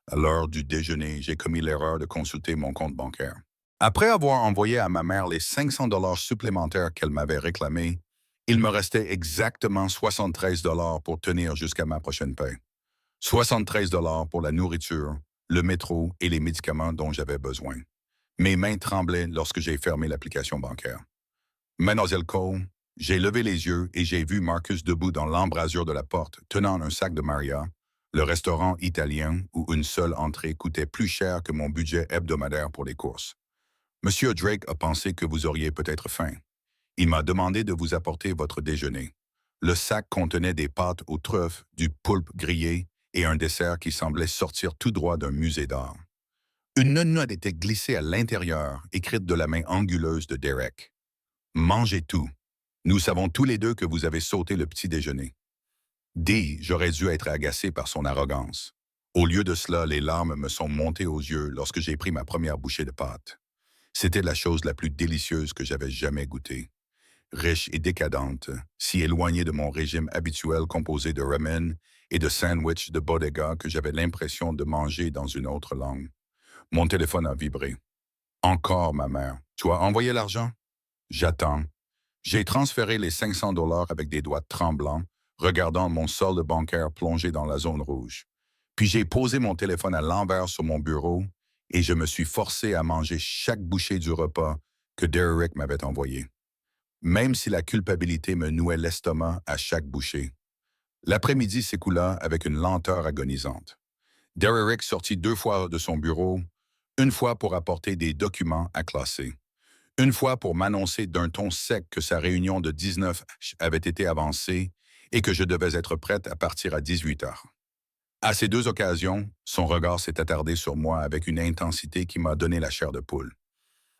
À l'heure du déjeuner, j'ai commis l'erreur de consulter mon compte bancaire. Après avoir envoyé à ma mère les 500 dollars supplémentaires qu'elle m'avait réclamés, il me restait exactement 73 dollars pour tenir jusqu'à ma prochaine paie. 73 dollars pour la nourriture, le métro et les médicaments dont j'avais besoin. Mes mains tremblaient lorsque j'ai fermé l'application bancaire. Mademoiselle Cole, j'ai levé les yeux et j'ai vu Marcus debout dans l'embrasure de la porte, tenant un sac de Maria, le restaurant italien où une seule entrée coûtait plus cher que mon budget hebdomadaire pour les courses. Monsieur Drake a pensé que vous auriez peut-être faim. Il m'a demandé de vous apporter votre déjeuner. Le sac contenait des pâtes aux truffes, du poulpe grillé et un dessert qui semblait sortir tout droit d'un musée d'art. Une note était glissée à l'intérieur, écrite de la main anguleuse de Derek. Mangez tout. Nous savons tous les deux que vous avez sauté le petit déjeuner. J'aurais dû être agacé par son arrogance. Au lieu de cela, les larmes me sont montées aux yeux lorsque j'ai pris ma première bouchée de pâte. C'était la chose la plus délicieuse que j'avais jamais goûtée. Riche et décadente, si éloignée de mon régime habituel composé de ramen et de sandwichs de bodega que j'avais l'impression de manger dans une autre langue. Mon téléphone a vibré. Encore, ma mère. Tu as envoyé l'argent? J'attends. J'ai transféré les 500 dollars avec des doigts tremblants, regardant mon solde bancaire plongé dans la zone rouge. Puis j'ai posé mon téléphone à l'envers sur mon bureau et je me suis forcé à manger chaque bouchée du repas que Derek m'avait envoyé. Même si la culpabilité me nouait l'estomac à chaque bouchée. L'après-midi s'écoula avec une lenteur agonisante. Derek sortit 2 fois de son bureau, une fois pour apporter des documents à classer. Une fois pour m'annoncer d'un ton sec que sa réunion de 19 avait été avancée et que je devais être prête à partir à 18 heures. À ces 2 occasions, son regard s'est attardé sur moi avec une intensité qui m'a donné la chair de poule.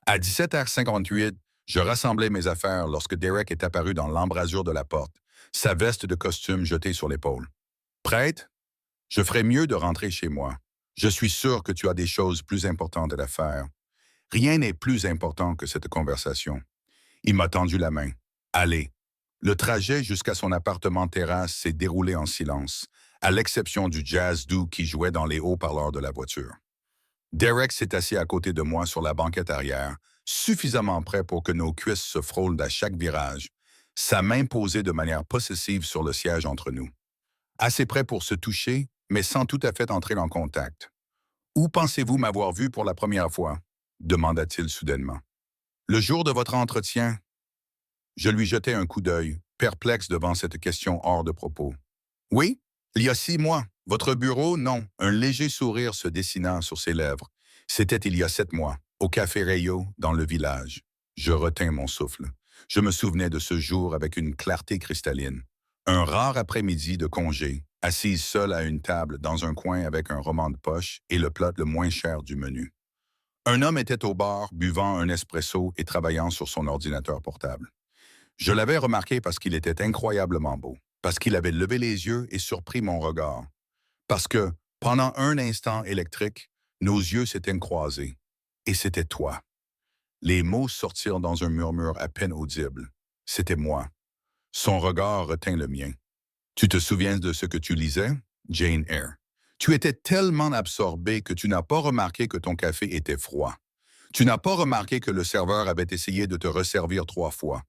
À 17h58, je rassemblais mes affaires lorsque Derek est apparu dans l'embrasure de la porte, sa veste de costume jetée sur l'épaule. Prête? Je ferais mieux de rentrer chez moi. Je suis sûr que tu as des choses plus importantes à faire. Rien n'est plus important que cette conversation. Il m'a tendu la main. Allez. Le trajet jusqu'à son appartement terrasse s'est déroulé en silence, à l'exception du jazz doux qui jouait dans les haut-parleurs de la voiture. Derek s'est assis à côté de moi sur la banquette arrière, suffisamment près pour que nos cuisses se frôlent à chaque virage, sa main posée de manière possessive sur le siège entre nous. Assez près pour se toucher, mais sans tout à fait entrer en contact. Où pensez-vous m'avoir vu pour la première fois? Demanda-t-il soudainement. Le jour de votre entretien? Je lui jetai un coup d'œil, perplexe devant cette question hors de propos. Oui, il y a 6 mois. Votre bureau, non. Un léger sourire se dessina sur ses lèvres. C'était il y a 7 mois, au Café Rayo, dans le village. Je retins mon souffle. Je me souvenais de ce jour avec une clarté cristalline. Un rare après-midi de congé, assise seule à une table dans un coin avec un roman de poche et le plat le moins cher du menu. Un homme était au bar, buvant un espresso et travaillant sur son ordinateur portable. Je l'avais remarqué parce qu'il était incroyablement beau, parce qu'il avait levé les yeux et surpris mon regard, parce que, pendant un instant électrique, nos yeux s'étaient croisés. Et c'était toi. Les mots sortirent dans un murmure à peine audible. C'était moi. Son regard retint le mien. Tu te souviens de ce que tu lisais? Jane Eyre. Tu étais tellement absorbé que tu n'as pas remarqué que ton café était froid. Tu n'as pas remarqué que le serveur avait essayé de te resservir 3 fois.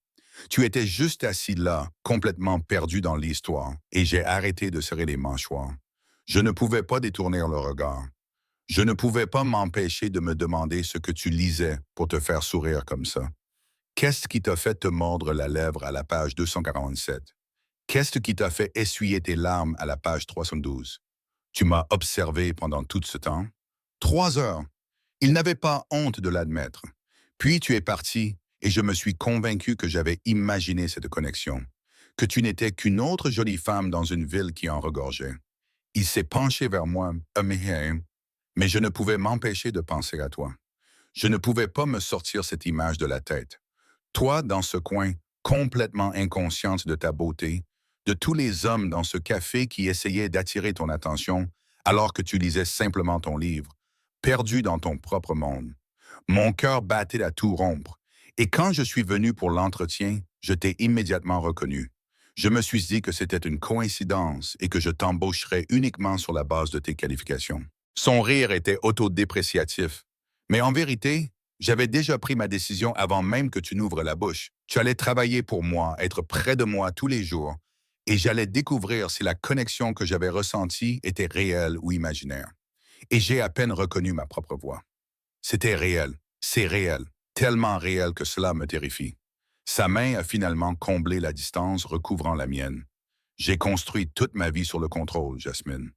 Tu étais juste assis là, complètement perdu dans l'histoire, et j'ai arrêté de serrer les mâchoires. Je ne pouvais pas détourner le regard. Je ne pouvais pas m'empêcher de me demander ce que tu lisais pour te faire sourire comme ça. Qu'est-ce qui t'a fait te mordre la lèvre à la page 247? Qu'est-ce qui t'a fait essuyer tes larmes à la page 312? Tu m'as observé pendant tout ce temps. 3 heures. Il n'avait pas honte de l'admettre. Puis tu es parti et je me suis convaincu que j'avais imaginé cette connexion, que tu n'étais qu'une autre jolie femme dans une ville qui en regorgeait. Il s'est penché vers moi, mais je ne pouvais m'empêcher de penser à toi. Je ne pouvais pas me sortir cette image de la tête. Toi, dans ce coin, complètement inconsciente de ta beauté, de tous les hommes dans ce café qui essayaient d'attirer ton attention alors que tu lisais simplement ton livre, perdu dans ton propre monde. Mon cœur battait à tout rompre, et quand je suis venu pour l'entretien, je t'ai immédiatement reconnu. Je me suis dit que c'était une coïncidence et que je t'embaucherais uniquement sur la base de tes qualifications. Son rire était autodépréciatif. Mais en vérité, j'avais déjà pris ma décision avant même que tu n'ouvres la bouche. Tu allais travailler pour moi, être près de moi tous les jours, et j'allais découvrir si la connexion que j'avais ressentie était réelle ou imaginaire. Et j'ai à peine reconnu ma propre voix. C'était réel, c'est réel, tellement réel que cela me terrifie. Sa main a finalement comblé la distance recouvrant la mienne. J'ai construit toute ma vie sur le contrôle, Jasmine.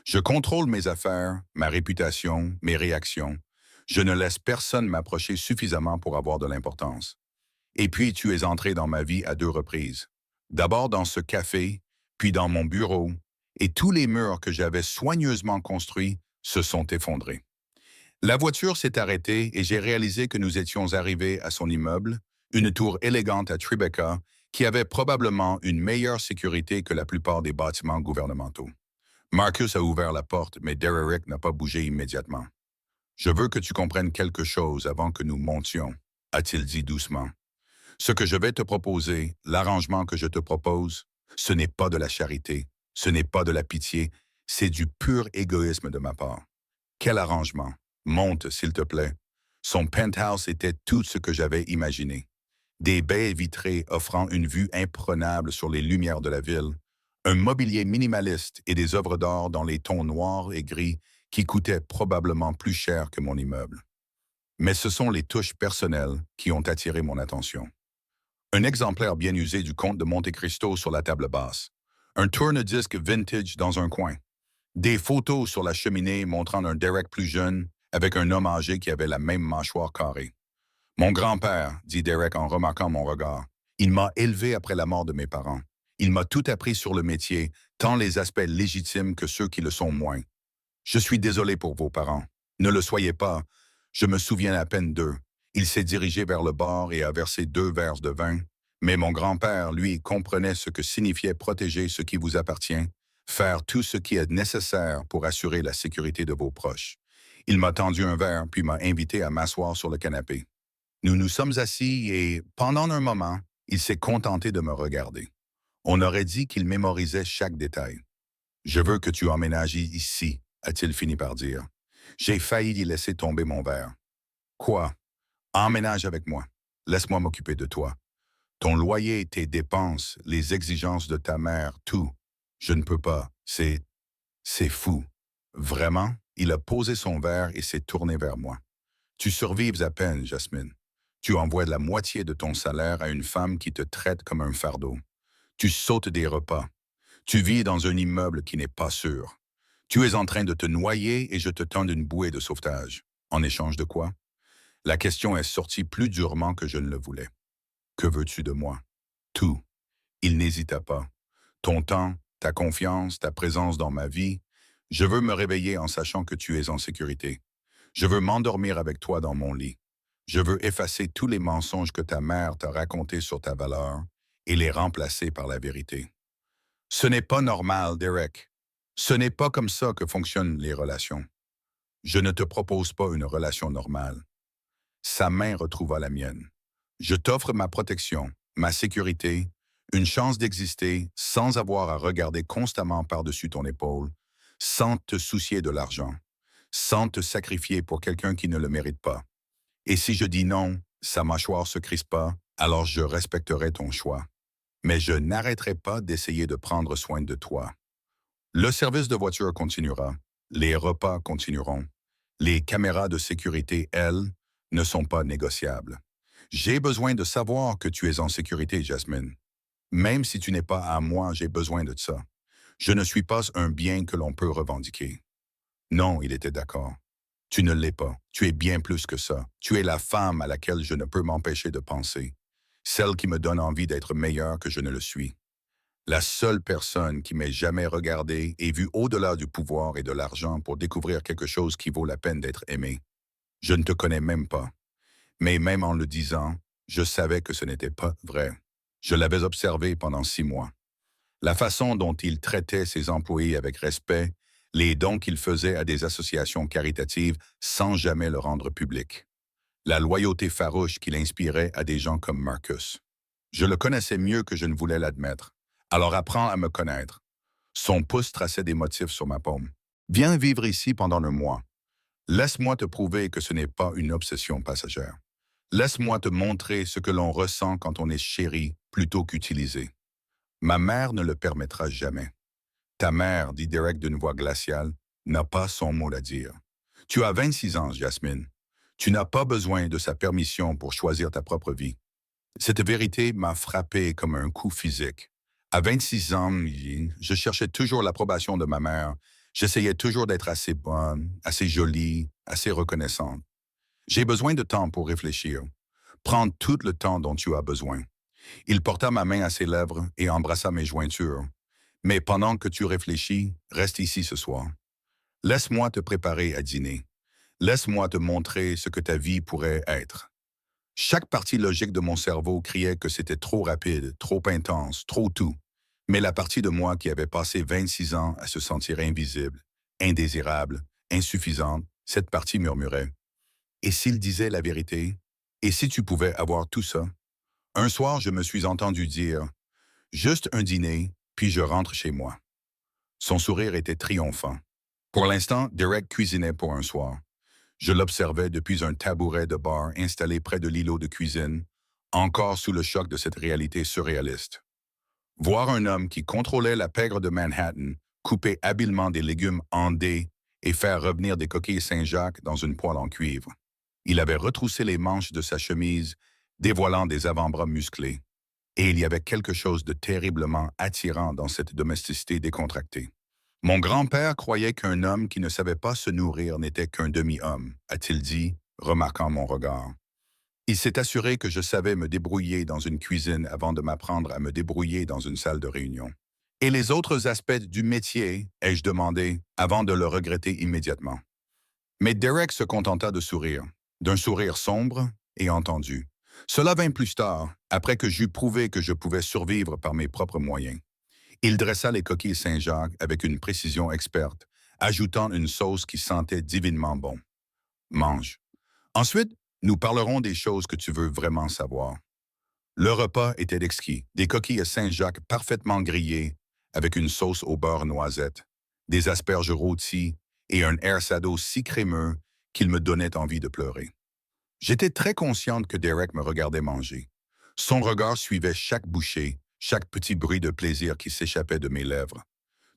Je contrôle mes affaires, ma réputation, mes réactions. Je ne laisse personne m'approcher suffisamment pour avoir de l'importance. Et puis tu es entré dans ma vie à 2 reprises. D'abord dans ce café, puis dans mon bureau, et tous les murs que j'avais soigneusement construits se sont effondrés. La voiture s'est arrêtée et j'ai réalisé que nous étions arrivés à son immeuble, une tour élégante à Tribeca, qui avait probablement une meilleure sécurité que la plupart des bâtiments gouvernementaux. Marcus a ouvert la porte, mais Derek n'a pas bougé immédiatement. « Je veux que tu comprennes quelque chose avant que nous montions, » a-t-il dit doucement. « Ce que je vais te proposer, l'arrangement que je te propose, ce n'est pas de la charité, ce n'est pas de la pitié, c'est du pur égoïsme de ma part. » « Quel arrangement? Monte, s'il te plaît. » Son penthouse était tout ce que j'avais imaginé. Des baies vitrées offrant une vue imprenable sur les lumières de la ville, un mobilier minimaliste et des œuvres d'art dans les tons noirs et gris qui coûtaient probablement plus cher que mon immeuble. Mais ce sont les touches personnelles qui ont attiré mon attention. Un exemplaire bien usé du Comte de Monte Cristo sur la table basse, un tourne-disque vintage dans un coin, des photos sur la cheminée montrant un Derek plus jeune avec un homme âgé qui avait la même mâchoire carrée. « Mon grand-père, » dit Derek en remarquant mon regard, « il m'a élevé après la mort de mes parents. Il m'a tout appris sur le métier, tant les aspects légitimes que ceux qui le sont moins. Je suis désolé pour vos parents. Ne le soyez pas. Je me souviens à peine d'eux. Il s'est dirigé vers le bar et a versé 2 verres de vin. Mais mon grand-père, lui, comprenait ce que signifiait protéger ce qui vous appartient, faire tout ce qui est nécessaire pour assurer la sécurité de vos proches. Il m'a tendu un verre puis m'a invité à m'asseoir sur le canapé. Nous nous sommes assis et, pendant un moment, il s'est contenté de me regarder. On aurait dit qu'il mémorisait chaque détail. « Je veux que tu emménages ici, » a-t-il fini par dire. J'ai failli y laisser tomber mon verre. « Quoi? Emménage avec moi. Laisse-moi m'occuper de toi. Ton loyer, tes dépenses, les exigences de ta mère, tout. Je ne peux pas. C'est fou. » Vraiment? Il a posé son verre et s'est tourné vers moi. « Tu survives à peine, Jasmine. Tu envoies la moitié de ton salaire à une femme qui te traite comme un fardeau. Tu sautes des repas. Tu vis dans un immeuble qui n'est pas sûr. Tu es en train de te noyer et je te tends une bouée de sauvetage. En échange de quoi? » La question est sortie plus durement que je ne le voulais. « Que veux-tu de moi? » « Tout. » Il n'hésita pas. « Ton temps, ta confiance, ta présence dans ma vie. Je veux me réveiller en sachant que tu es en sécurité. Je veux m'endormir avec toi dans mon lit. Je veux effacer tous les mensonges que ta mère t'a racontés sur ta valeur et les remplacer par la vérité. » Ce n'est pas normal, Derek. Ce n'est pas comme ça que fonctionnent les relations. Je ne te propose pas une relation normale. Sa main retrouva la mienne. Je t'offre ma protection, ma sécurité, une chance d'exister sans avoir à regarder constamment par-dessus ton épaule, sans te soucier de l'argent, sans te sacrifier pour quelqu'un qui ne le mérite pas. Et si je dis non, sa mâchoire se crispa, alors je respecterai ton choix. Mais je n'arrêterai pas d'essayer de prendre soin de toi. Le service de voiture continuera, les repas continueront. Les caméras de sécurité, elles, ne sont pas négociables. J'ai besoin de savoir que tu es en sécurité, Jasmine. Même si tu n'es pas à moi, j'ai besoin de ça. Je ne suis pas un bien que l'on peut revendiquer. Non, il était d'accord. Tu ne l'es pas. Tu es bien plus que ça. Tu es la femme à laquelle je ne peux m'empêcher de penser. Celle qui me donne envie d'être meilleure que je ne le suis. La seule personne qui m'ait jamais regardé et vu au-delà du pouvoir et de l'argent pour découvrir quelque chose qui vaut la peine d'être aimé. Je ne te connais même pas. Mais même en le disant, je savais que ce n'était pas vrai. Je l'avais observé pendant 6 mois. La façon dont il traitait ses employés avec respect, les dons qu'il faisait à des associations caritatives sans jamais le rendre public. La loyauté farouche qu'il inspirait à des gens comme Marcus. Je le connaissais mieux que je ne voulais l'admettre. Alors apprends à me connaître. Son pouce traçait des motifs sur ma paume. Viens vivre ici pendant un mois. Laisse-moi te prouver que ce n'est pas une obsession passagère. Laisse-moi te montrer ce que l'on ressent quand on est chéri plutôt qu'utilisé. Ma mère ne le permettra jamais. Ta mère, dit Derek d'une voix glaciale, n'a pas son mot à dire. Tu as 26 ans, Jasmine. Tu n'as pas besoin de sa permission pour choisir ta propre vie. Cette vérité m'a frappé comme un coup physique. À 26 ans, je cherchais toujours l'approbation de ma mère. J'essayais toujours d'être assez bonne, assez jolie, assez reconnaissante. J'ai besoin de temps pour réfléchir. Prends tout le temps dont tu as besoin. Il porta ma main à ses lèvres et embrassa mes jointures. Mais pendant que tu réfléchis, reste ici ce soir. Laisse-moi te préparer à dîner. Laisse-moi te montrer ce que ta vie pourrait être. Chaque partie logique de mon cerveau criait que c'était trop rapide, trop intense, trop tout. Mais la partie de moi qui avait passé 26 ans à se sentir invisible, indésirable, insuffisante, cette partie murmurait. Et s'il disait la vérité? Et si tu pouvais avoir tout ça? Un soir, je me suis entendu dire, juste un dîner, puis je rentre chez moi. Son sourire était triomphant. Pour l'instant, Derek cuisinait pour un soir. Je l'observais depuis un tabouret de bar installé près de l'îlot de cuisine, encore sous le choc de cette réalité surréaliste. Voir un homme qui contrôlait la pègre de Manhattan couper habilement des légumes en dés et faire revenir des coquilles Saint-Jacques dans une poêle en cuivre. Il avait retroussé les manches de sa chemise, dévoilant des avant-bras musclés. Et il y avait quelque chose de terriblement attirant dans cette domesticité décontractée. Mon grand-père croyait qu'un homme qui ne savait pas se nourrir n'était qu'un demi-homme, a-t-il dit, remarquant mon regard. Il s'est assuré que je savais me débrouiller dans une cuisine avant de m'apprendre à me débrouiller dans une salle de réunion. Et les autres aspects du métier, ai-je demandé, avant de le regretter immédiatement. Mais Derek se contenta de sourire, d'un sourire sombre et entendu. Cela vint plus tard, après que j'eus prouvé que je pouvais survivre par mes propres moyens. Il dressa les coquilles Saint-Jacques avec une précision experte, ajoutant une sauce qui sentait divinement bon. Mange. Ensuite, nous parlerons des choses que tu veux vraiment savoir. Le repas était exquis, des coquilles Saint-Jacques parfaitement grillées, avec une sauce au beurre noisette, des asperges rôties et un airsado si crémeux qu'il me donnait envie de pleurer. J'étais très consciente que Derek me regardait manger. Son regard suivait chaque bouchée, chaque petit bruit de plaisir qui s'échappait de mes lèvres.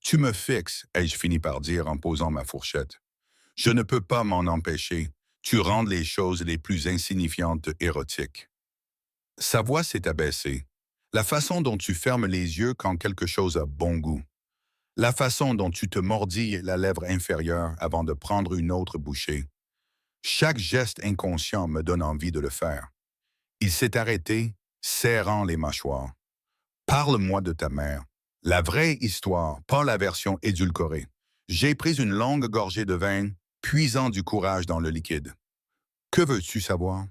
Tu me fixes, ai-je fini par dire en posant ma fourchette. Je ne peux pas m'en empêcher. Tu rends les choses les plus insignifiantes érotiques. Sa voix s'est abaissée. La façon dont tu fermes les yeux quand quelque chose a bon goût. La façon dont tu te mordis la lèvre inférieure avant de prendre une autre bouchée. Chaque geste inconscient me donne envie de le faire. Il s'est arrêté, serrant les mâchoires. Parle-moi de ta mère. La vraie histoire, pas la version édulcorée. J'ai pris une longue gorgée de vin, puisant du courage dans le liquide. Que veux-tu savoir?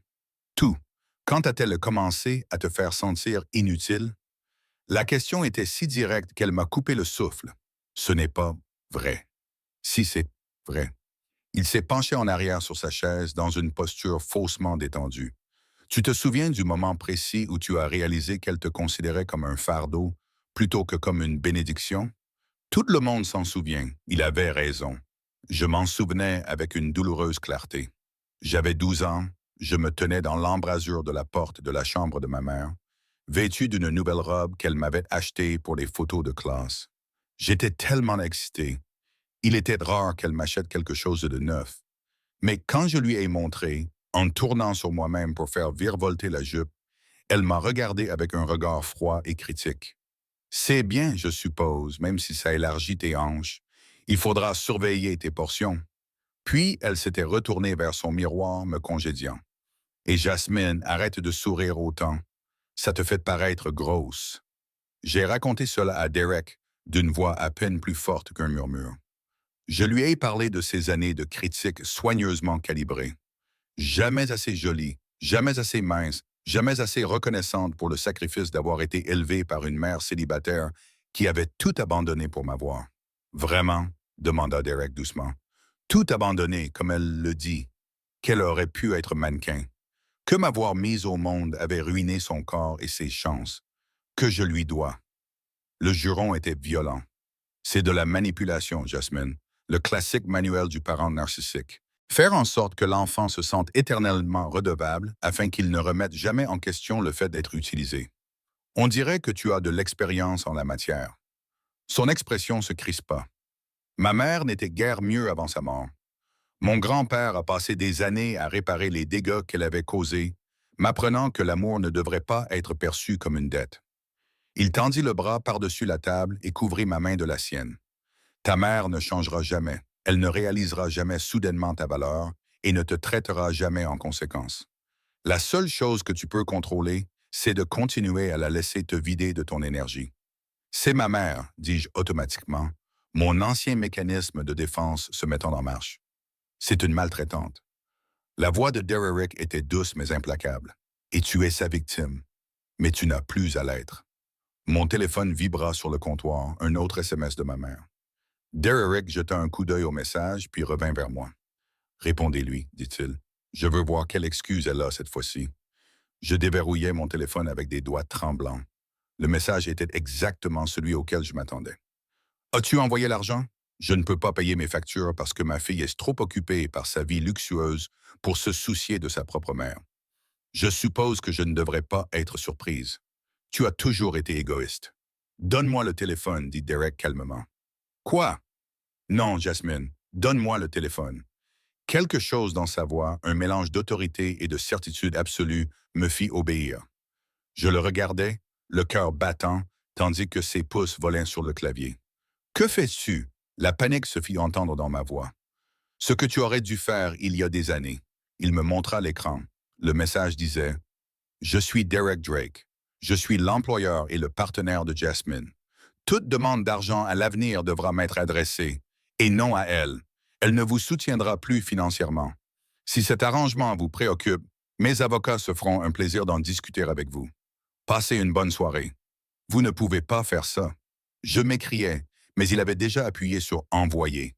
Tout. Quand a-t-elle commencé à te faire sentir inutile? La question était si directe qu'elle m'a coupé le souffle. Ce n'est pas vrai. Si c'est vrai. Il s'est penché en arrière sur sa chaise dans une posture faussement détendue. Tu te souviens du moment précis où tu as réalisé qu'elle te considérait comme un fardeau plutôt que comme une bénédiction? Tout le monde s'en souvient. Il avait raison. Je m'en souvenais avec une douloureuse clarté. J'avais 12 ans, je me tenais dans l'embrasure de la porte de la chambre de ma mère, vêtue d'une nouvelle robe qu'elle m'avait achetée pour les photos de classe. J'étais tellement excité. Il était rare qu'elle m'achète quelque chose de neuf. Mais quand je lui ai montré, en tournant sur moi-même pour faire virevolter la jupe, elle m'a regardé avec un regard froid et critique. C'est bien, je suppose, même si ça élargit tes hanches. Il faudra surveiller tes portions. Puis elle s'était retournée vers son miroir, me congédiant. Et Jasmine, arrête de sourire autant. Ça te fait paraître grosse. J'ai raconté cela à Derek, d'une voix à peine plus forte qu'un murmure. Je lui ai parlé de ces années de critiques soigneusement calibrées. Jamais assez jolie, jamais assez mince, jamais assez reconnaissante pour le sacrifice d'avoir été élevée par une mère célibataire qui avait tout abandonné pour m'avoir. Vraiment? Demanda Derek doucement. Tout abandonné, comme elle le dit, qu'elle aurait pu être mannequin. Que m'avoir mise au monde avait ruiné son corps et ses chances. Que je lui dois. Le juron était violent. C'est de la manipulation, Jasmine, le classique manuel du parent narcissique. Faire en sorte que l'enfant se sente éternellement redevable afin qu'il ne remette jamais en question le fait d'être utilisé. On dirait que tu as de l'expérience en la matière. Son expression se crispa. Ma mère n'était guère mieux avant sa mort. Mon grand-père a passé des années à réparer les dégâts qu'elle avait causés, m'apprenant que l'amour ne devrait pas être perçu comme une dette. Il tendit le bras par-dessus la table et couvrit ma main de la sienne. Ta mère ne changera jamais. Elle ne réalisera jamais soudainement ta valeur et ne te traitera jamais en conséquence. La seule chose que tu peux contrôler, c'est de continuer à la laisser te vider de ton énergie. C'est ma mère, dis-je automatiquement, mon ancien mécanisme de défense se mettant en marche. C'est une maltraitante. La voix de Derrick était douce mais implacable. Et tu es sa victime. Mais tu n'as plus à l'être. Mon téléphone vibra sur le comptoir, un autre SMS de ma mère. Derrick jeta un coup d'œil au message, puis revint vers moi. Répondez-lui, dit-il. Je veux voir quelle excuse elle a cette fois-ci. Je déverrouillai mon téléphone avec des doigts tremblants. Le message était exactement celui auquel je m'attendais. As-tu envoyé l'argent? Je ne peux pas payer mes factures parce que ma fille est trop occupée par sa vie luxueuse pour se soucier de sa propre mère. Je suppose que je ne devrais pas être surprise. Tu as toujours été égoïste. Donne-moi le téléphone, dit Derek calmement. Quoi? Non, Jasmine, donne-moi le téléphone. Quelque chose dans sa voix, un mélange d'autorité et de certitude absolue, me fit obéir. Je le regardais, le cœur battant, tandis que ses pouces volaient sur le clavier. Que fais-tu? La panique se fit entendre dans ma voix. Ce que tu aurais dû faire il y a des années. Il me montra l'écran. Le message disait « Je suis Derek Drake. Je suis l'employeur et le partenaire de Jasmine. Toute demande d'argent à l'avenir devra m'être adressée, et non à elle. Elle ne vous soutiendra plus financièrement. Si cet arrangement vous préoccupe, mes avocats se feront un plaisir d'en discuter avec vous. Passez une bonne soirée. Vous ne pouvez pas faire ça. » Je m'écriai, mais il avait déjà appuyé sur « Envoyer ».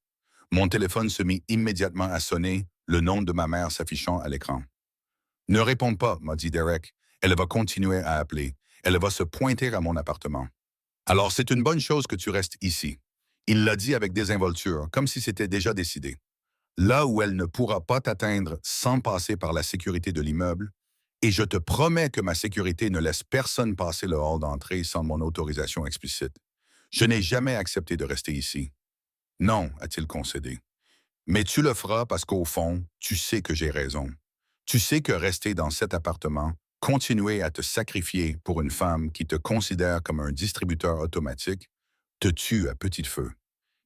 Mon téléphone se mit immédiatement à sonner, le nom de ma mère s'affichant à l'écran. « Ne réponds pas, m'a dit Derek. Elle va continuer à appeler. Elle va se pointer à mon appartement. Alors c'est une bonne chose que tu restes ici. » Il l'a dit avec désinvolture, comme si c'était déjà décidé. Là où elle ne pourra pas t'atteindre sans passer par la sécurité de l'immeuble, et je te promets que ma sécurité ne laisse personne passer le hall d'entrée sans mon autorisation explicite. Je n'ai jamais accepté de rester ici. Non, a-t-il concédé. Mais tu le feras parce qu'au fond, tu sais que j'ai raison. Tu sais que rester dans cet appartement, continuer à te sacrifier pour une femme qui te considère comme un distributeur automatique, te tue à petit feu.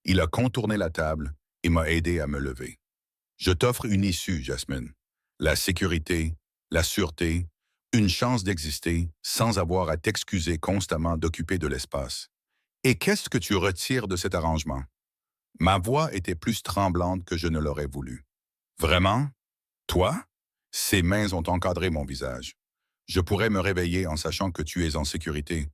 Il a contourné la table et m'a aidé à me lever. Je t'offre une issue, Jasmine. La sécurité, la sûreté, une chance d'exister sans avoir à t'excuser constamment d'occuper de l'espace. Et qu'est-ce que tu retires de cet arrangement? Ma voix était plus tremblante que je ne l'aurais voulu. Vraiment? Toi? Ses mains ont encadré mon visage. Je pourrais me réveiller en sachant que tu es en sécurité.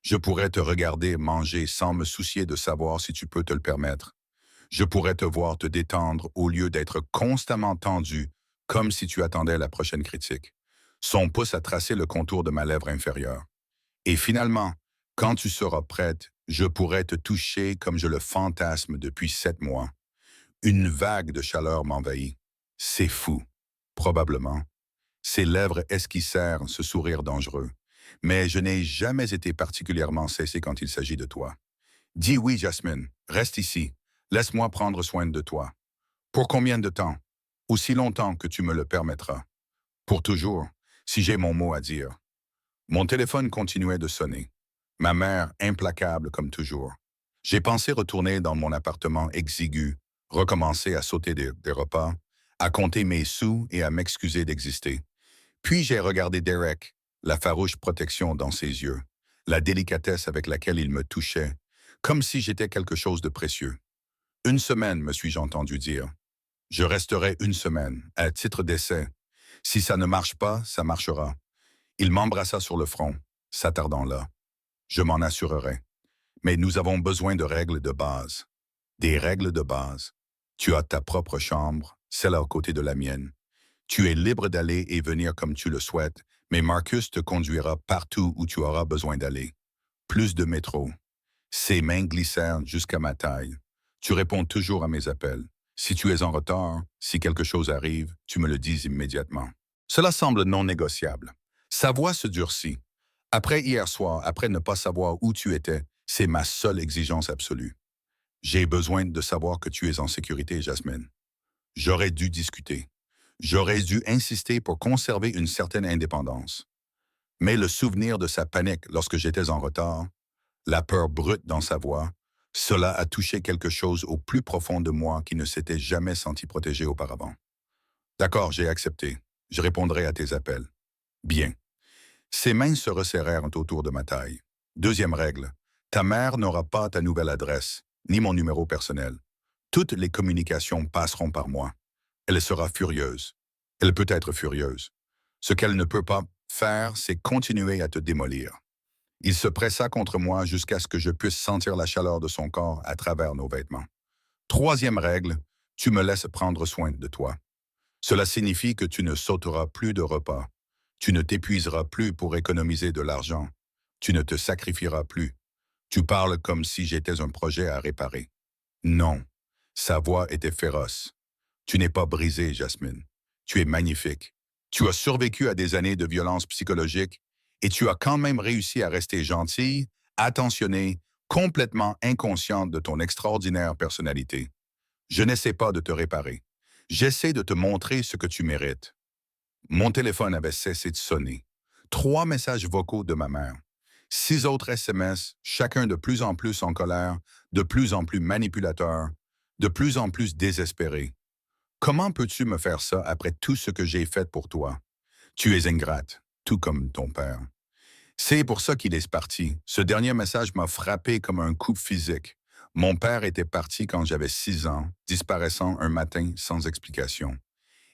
Je pourrais te regarder manger sans me soucier de savoir si tu peux te le permettre. Je pourrais te voir te détendre au lieu d'être constamment tendu, comme si tu attendais la prochaine critique. Son pouce a tracé le contour de ma lèvre inférieure. Et finalement, quand tu seras prête, je pourrais te toucher comme je le fantasme depuis 7 mois. Une vague de chaleur m'envahit. C'est fou. Probablement. Ses lèvres esquissèrent ce sourire dangereux. Mais je n'ai jamais été particulièrement cessé quand il s'agit de toi. Dis oui, Jasmine, reste ici. Laisse-moi prendre soin de toi. Pour combien de temps? Aussi longtemps que tu me le permettras. Pour toujours, si j'ai mon mot à dire. Mon téléphone continuait de sonner. Ma mère, implacable comme toujours. J'ai pensé retourner dans mon appartement exigu, recommencer à sauter des repas, à compter mes sous et à m'excuser d'exister. Puis j'ai regardé Derek, la farouche protection dans ses yeux, la délicatesse avec laquelle il me touchait, comme si j'étais quelque chose de précieux. Une semaine, me suis-je entendu dire. Je resterai une semaine, à titre d'essai. Si ça ne marche pas, ça marchera. Il m'embrassa sur le front, s'attardant là. Je m'en assurerai. Mais nous avons besoin de règles de base. Des règles de base. Tu as ta propre chambre, celle à côté de la mienne. Tu es libre d'aller et venir comme tu le souhaites, mais Marcus te conduira partout où tu auras besoin d'aller. Plus de métro. Ses mains glissèrent jusqu'à ma taille. Tu réponds toujours à mes appels. Si tu es en retard, si quelque chose arrive, tu me le dis immédiatement. Cela semble non négociable. Sa voix se durcit. Après hier soir, après ne pas savoir où tu étais, c'est ma seule exigence absolue. J'ai besoin de savoir que tu es en sécurité, Jasmine. J'aurais dû discuter. J'aurais dû insister pour conserver une certaine indépendance. Mais le souvenir de sa panique lorsque j'étais en retard, la peur brute dans sa voix, cela a touché quelque chose au plus profond de moi qui ne s'était jamais senti protégé auparavant. D'accord, j'ai accepté. Je répondrai à tes appels. Bien. Ses mains se resserrèrent autour de ma taille. Deuxième règle. Ta mère n'aura pas ta nouvelle adresse, ni mon numéro personnel. Toutes les communications passeront par moi. Elle sera furieuse. Elle peut être furieuse. Ce qu'elle ne peut pas faire, c'est continuer à te démolir. Il se pressa contre moi jusqu'à ce que je puisse sentir la chaleur de son corps à travers nos vêtements. Troisième règle, tu me laisses prendre soin de toi. Cela signifie que tu ne sauteras plus de repas. Tu ne t'épuiseras plus pour économiser de l'argent. Tu ne te sacrifieras plus. Tu parles comme si j'étais un projet à réparer. Non, sa voix était féroce. Tu n'es pas brisée, Jasmine. Tu es magnifique. Tu as survécu à des années de violence psychologique et tu as quand même réussi à rester gentille, attentionnée, complètement inconsciente de ton extraordinaire personnalité. Je n'essaie pas de te réparer. J'essaie de te montrer ce que tu mérites. Mon téléphone avait cessé de sonner. 3 messages vocaux de ma mère. 6 autres SMS, chacun de plus en plus en colère, de plus en plus manipulateur, de plus en plus désespéré. Comment peux-tu me faire ça après tout ce que j'ai fait pour toi? Tu es ingrate, tout comme ton père. C'est pour ça qu'il est parti. Ce dernier message m'a frappé comme un coup physique. Mon père était parti quand j'avais 6 ans, disparaissant un matin sans explication.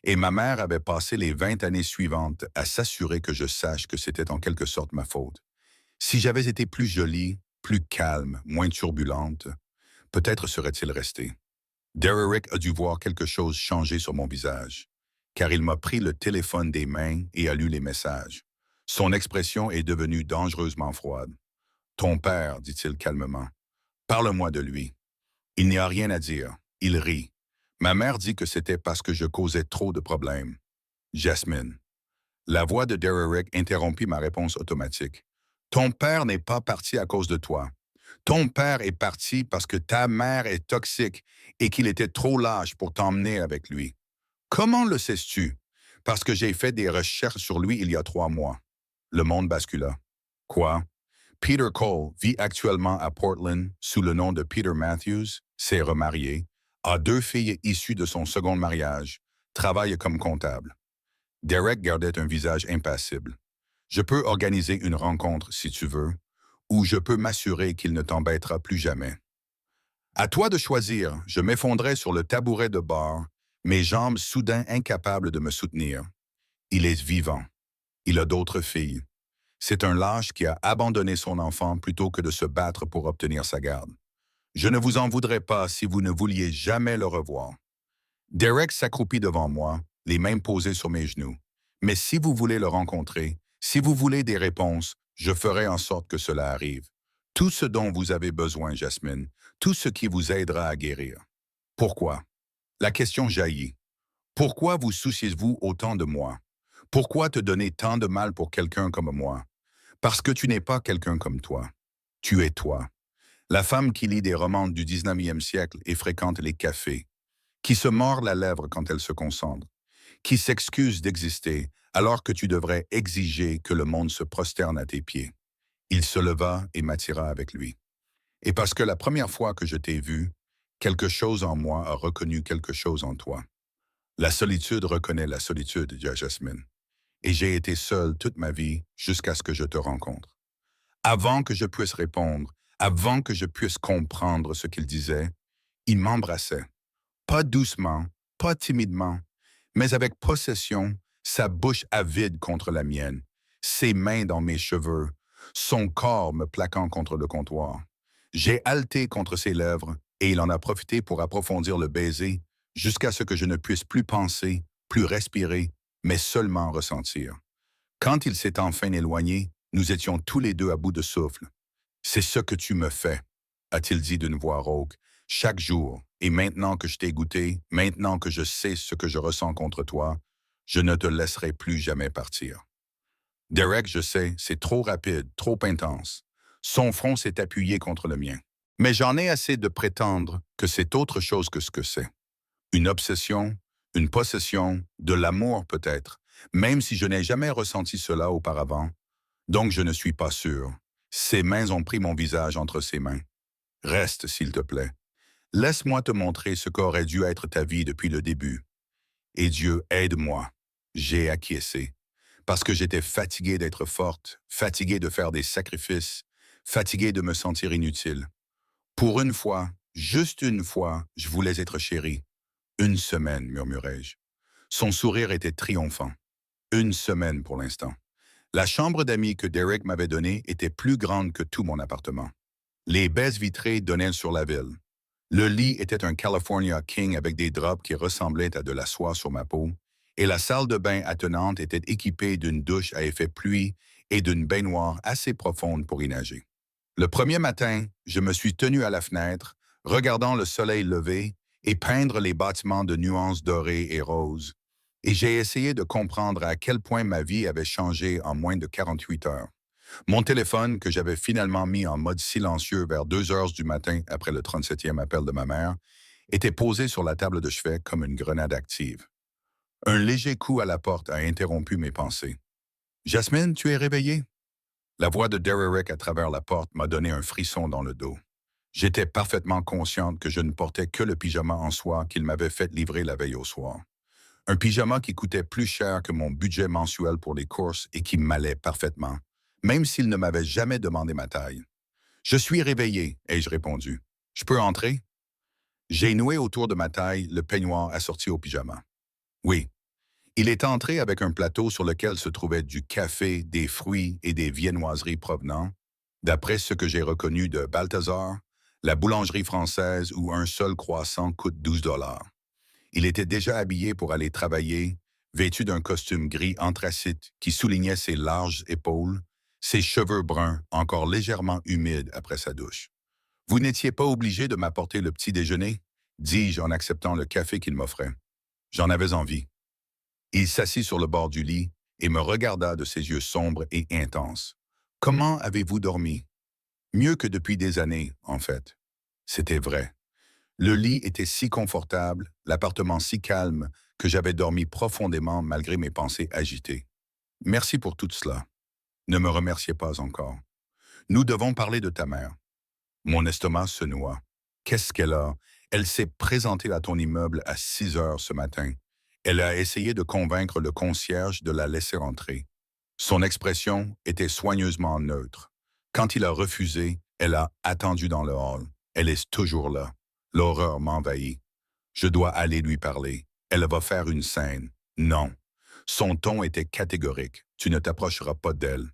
Et ma mère avait passé les 20 années suivantes à s'assurer que je sache que c'était en quelque sorte ma faute. Si j'avais été plus jolie, plus calme, moins turbulente, peut-être serait-il resté. Derrick a dû voir quelque chose changer sur mon visage, car il m'a pris le téléphone des mains et a lu les messages. Son expression est devenue dangereusement froide. Ton père, dit-il calmement. Parle-moi de lui. Il n'y a rien à dire. Il rit. Ma mère dit que c'était parce que je causais trop de problèmes. Jasmine. La voix de Derrick interrompit ma réponse automatique. Ton père n'est pas parti à cause de toi. Ton père est parti parce que ta mère est toxique et qu'il était trop lâche pour t'emmener avec lui. Comment le sais-tu? Parce que j'ai fait des recherches sur lui il y a 3 mois. Le monde bascula. Quoi? Peter Cole vit actuellement à Portland sous le nom de Peter Matthews, s'est remarié, a 2 filles issues de son second mariage, travaille comme comptable. Derek gardait un visage impassible. Je peux organiser une rencontre si tu veux, ou je peux m'assurer qu'il ne t'embêtera plus jamais. À toi de choisir, je m'effondrais sur le tabouret de bar, mes jambes soudain incapables de me soutenir. Il est vivant. Il a d'autres filles. C'est un lâche qui a abandonné son enfant plutôt que de se battre pour obtenir sa garde. Je ne vous en voudrais pas si vous ne vouliez jamais le revoir. Derek s'accroupit devant moi, les mains posées sur mes genoux. Mais si vous voulez le rencontrer, si vous voulez des réponses, je ferai en sorte que cela arrive. Tout ce dont vous avez besoin, Jasmine, tout ce qui vous aidera à guérir. Pourquoi? La question jaillit. Pourquoi vous souciez-vous autant de moi? Pourquoi te donner tant de mal pour quelqu'un comme moi? Parce que tu n'es pas quelqu'un comme toi. Tu es toi. La femme qui lit des romans du 19e siècle et fréquente les cafés, qui se mord la lèvre quand elle se concentre, qui s'excuse d'exister alors que tu devrais exiger que le monde se prosterne à tes pieds. Il se leva et m'attira avec lui. Et parce que la première fois que je t'ai vu, quelque chose en moi a reconnu quelque chose en toi. La solitude reconnaît la solitude, Jasmine. Et j'ai été seul toute ma vie jusqu'à ce que je te rencontre. Avant que je puisse répondre, avant que je puisse comprendre ce qu'il disait, il m'embrassait. Pas doucement, pas timidement, mais avec possession, sa bouche avide contre la mienne, ses mains dans mes cheveux, son corps me plaquant contre le comptoir. J'ai haleté contre ses lèvres et il en a profité pour approfondir le baiser jusqu'à ce que je ne puisse plus penser, plus respirer, mais seulement ressentir. Quand il s'est enfin éloigné, nous étions tous les deux à bout de souffle. C'est ce que tu me fais. a-t-il dit d'une voix rauque. Chaque jour, et maintenant que je t'ai goûté, maintenant que je sais ce que je ressens contre toi, je ne te laisserai plus jamais partir. Derek, je sais, c'est trop rapide, trop intense. Son front s'est appuyé contre le mien. Mais j'en ai assez de prétendre que c'est autre chose que ce que c'est. Une obsession, une possession, de l'amour peut-être, même si je n'ai jamais ressenti cela auparavant. Donc je ne suis pas sûr. Ses mains ont pris mon visage entre ses mains. Reste, s'il te plaît. Laisse-moi te montrer ce qu'aurait dû être ta vie depuis le début. Et Dieu, aide-moi. J'ai acquiescé. Parce que j'étais fatigué d'être forte, fatigué de faire des sacrifices, fatigué de me sentir inutile. Pour une fois, juste une fois, je voulais être chérie. Une semaine, murmurai-je. Son sourire était triomphant. Une semaine pour l'instant. La chambre d'amis que Derek m'avait donnée était plus grande que tout mon appartement. Les baies vitrées donnaient sur la ville. Le lit était un California King avec des draps qui ressemblaient à de la soie sur ma peau, et la salle de bain attenante était équipée d'une douche à effet pluie et d'une baignoire assez profonde pour y nager. Le premier matin, je me suis tenu à la fenêtre, regardant le soleil lever et peindre les bâtiments de nuances dorées et roses, et j'ai essayé de comprendre à quel point ma vie avait changé en moins de 48 heures. Mon téléphone, que j'avais finalement mis en mode silencieux vers 2 heures du matin après le 37e appel de ma mère, était posé sur la table de chevet comme une grenade active. Un léger coup à la porte a interrompu mes pensées. « Jasmine, tu es réveillée? » La voix de Derek à travers la porte m'a donné un frisson dans le dos. J'étais parfaitement consciente que je ne portais que le pyjama en soie qu'il m'avait fait livrer la veille au soir. Un pyjama qui coûtait plus cher que mon budget mensuel pour les courses et qui m'allait parfaitement, même s'il ne m'avait jamais demandé ma taille. « Je suis réveillé, ai-je répondu. « Je peux entrer? » J'ai noué autour de ma taille le peignoir assorti au pyjama. Oui. Il est entré avec un plateau sur lequel se trouvaient du café, des fruits et des viennoiseries provenant, d'après ce que j'ai reconnu de Balthazar, la boulangerie française où un seul croissant coûte 12 $. Il était déjà habillé pour aller travailler, vêtu d'un costume gris anthracite qui soulignait ses larges épaules, ses cheveux bruns encore légèrement humides après sa douche. « Vous n'étiez pas obligé de m'apporter le petit déjeuner ?» dis-je en acceptant le café qu'il m'offrait. J'en avais envie. Il s'assit sur le bord du lit et me regarda de ses yeux sombres et intenses. « Comment avez-vous dormi? » Mieux que depuis des années, en fait. C'était vrai. Le lit était si confortable, l'appartement si calme, que j'avais dormi profondément malgré mes pensées agitées. Merci pour tout cela. Ne me remerciez pas encore. Nous devons parler de ta mère. Mon estomac se noua. Qu'est-ce qu'elle a? Elle s'est présentée à ton immeuble à 6 heures ce matin. Elle a essayé de convaincre le concierge de la laisser entrer. Son expression était soigneusement neutre. Quand il a refusé, elle a attendu dans le hall. Elle est toujours là. L'horreur m'envahit. Je dois aller lui parler. Elle va faire une scène. Non. Son ton était catégorique. Tu ne t'approcheras pas d'elle.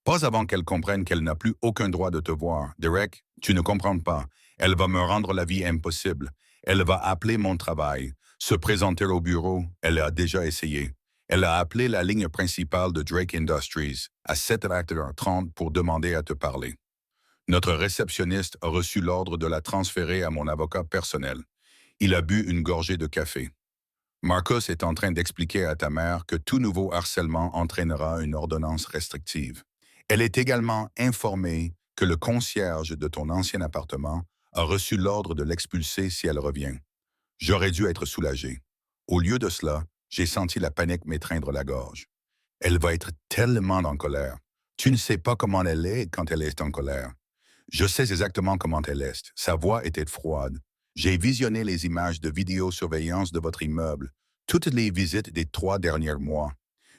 Pas avant qu'elle comprenne qu'elle n'a plus aucun droit de te voir. Derek, tu ne comprends pas. Elle va me rendre la vie impossible. Elle va appeler mon travail. Se présenter au bureau, elle a déjà essayé. Elle a appelé la ligne principale de Drake Industries à 7h30 pour demander à te parler. Notre réceptionniste a reçu l'ordre de la transférer à mon avocat personnel. Il a bu une gorgée de café. Marcus est en train d'expliquer à ta mère que tout nouveau harcèlement entraînera une ordonnance restrictive. Elle est également informée que le concierge de ton ancien appartement a reçu l'ordre de l'expulser si elle revient. J'aurais dû être soulagé. Au lieu de cela, j'ai senti la panique m'étreindre la gorge. Elle va être tellement en colère. Tu ne sais pas comment elle est quand elle est en colère. Je sais exactement comment elle est. Sa voix était froide. J'ai visionné les images de vidéosurveillance de votre immeuble, toutes les visites des 3 derniers mois.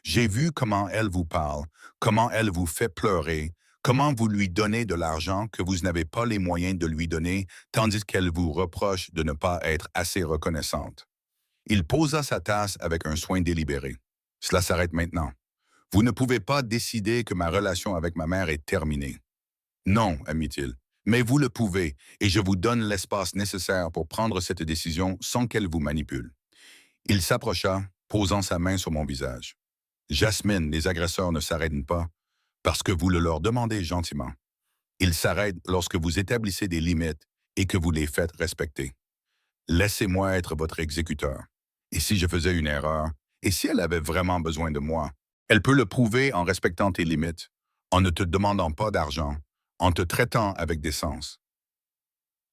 J'ai vu comment elle vous parle, comment elle vous fait pleurer, comment vous lui donnez de l'argent que vous n'avez pas les moyens de lui donner, tandis qu'elle vous reproche de ne pas être assez reconnaissante. Il posa sa tasse avec un soin délibéré. Cela s'arrête maintenant. Vous ne pouvez pas décider que ma relation avec ma mère est terminée. Non, admit-il, mais vous le pouvez, et je vous donne l'espace nécessaire pour prendre cette décision sans qu'elle vous manipule. Il s'approcha, posant sa main sur mon visage. Jasmine, les agresseurs ne s'arrêtent pas parce que vous le leur demandez gentiment. Ils s'arrêtent lorsque vous établissez des limites et que vous les faites respecter. Laissez-moi être votre exécuteur. Et si je faisais une erreur, et si elle avait vraiment besoin de moi, elle peut le prouver en respectant tes limites, en ne te demandant pas d'argent, en te traitant avec décence.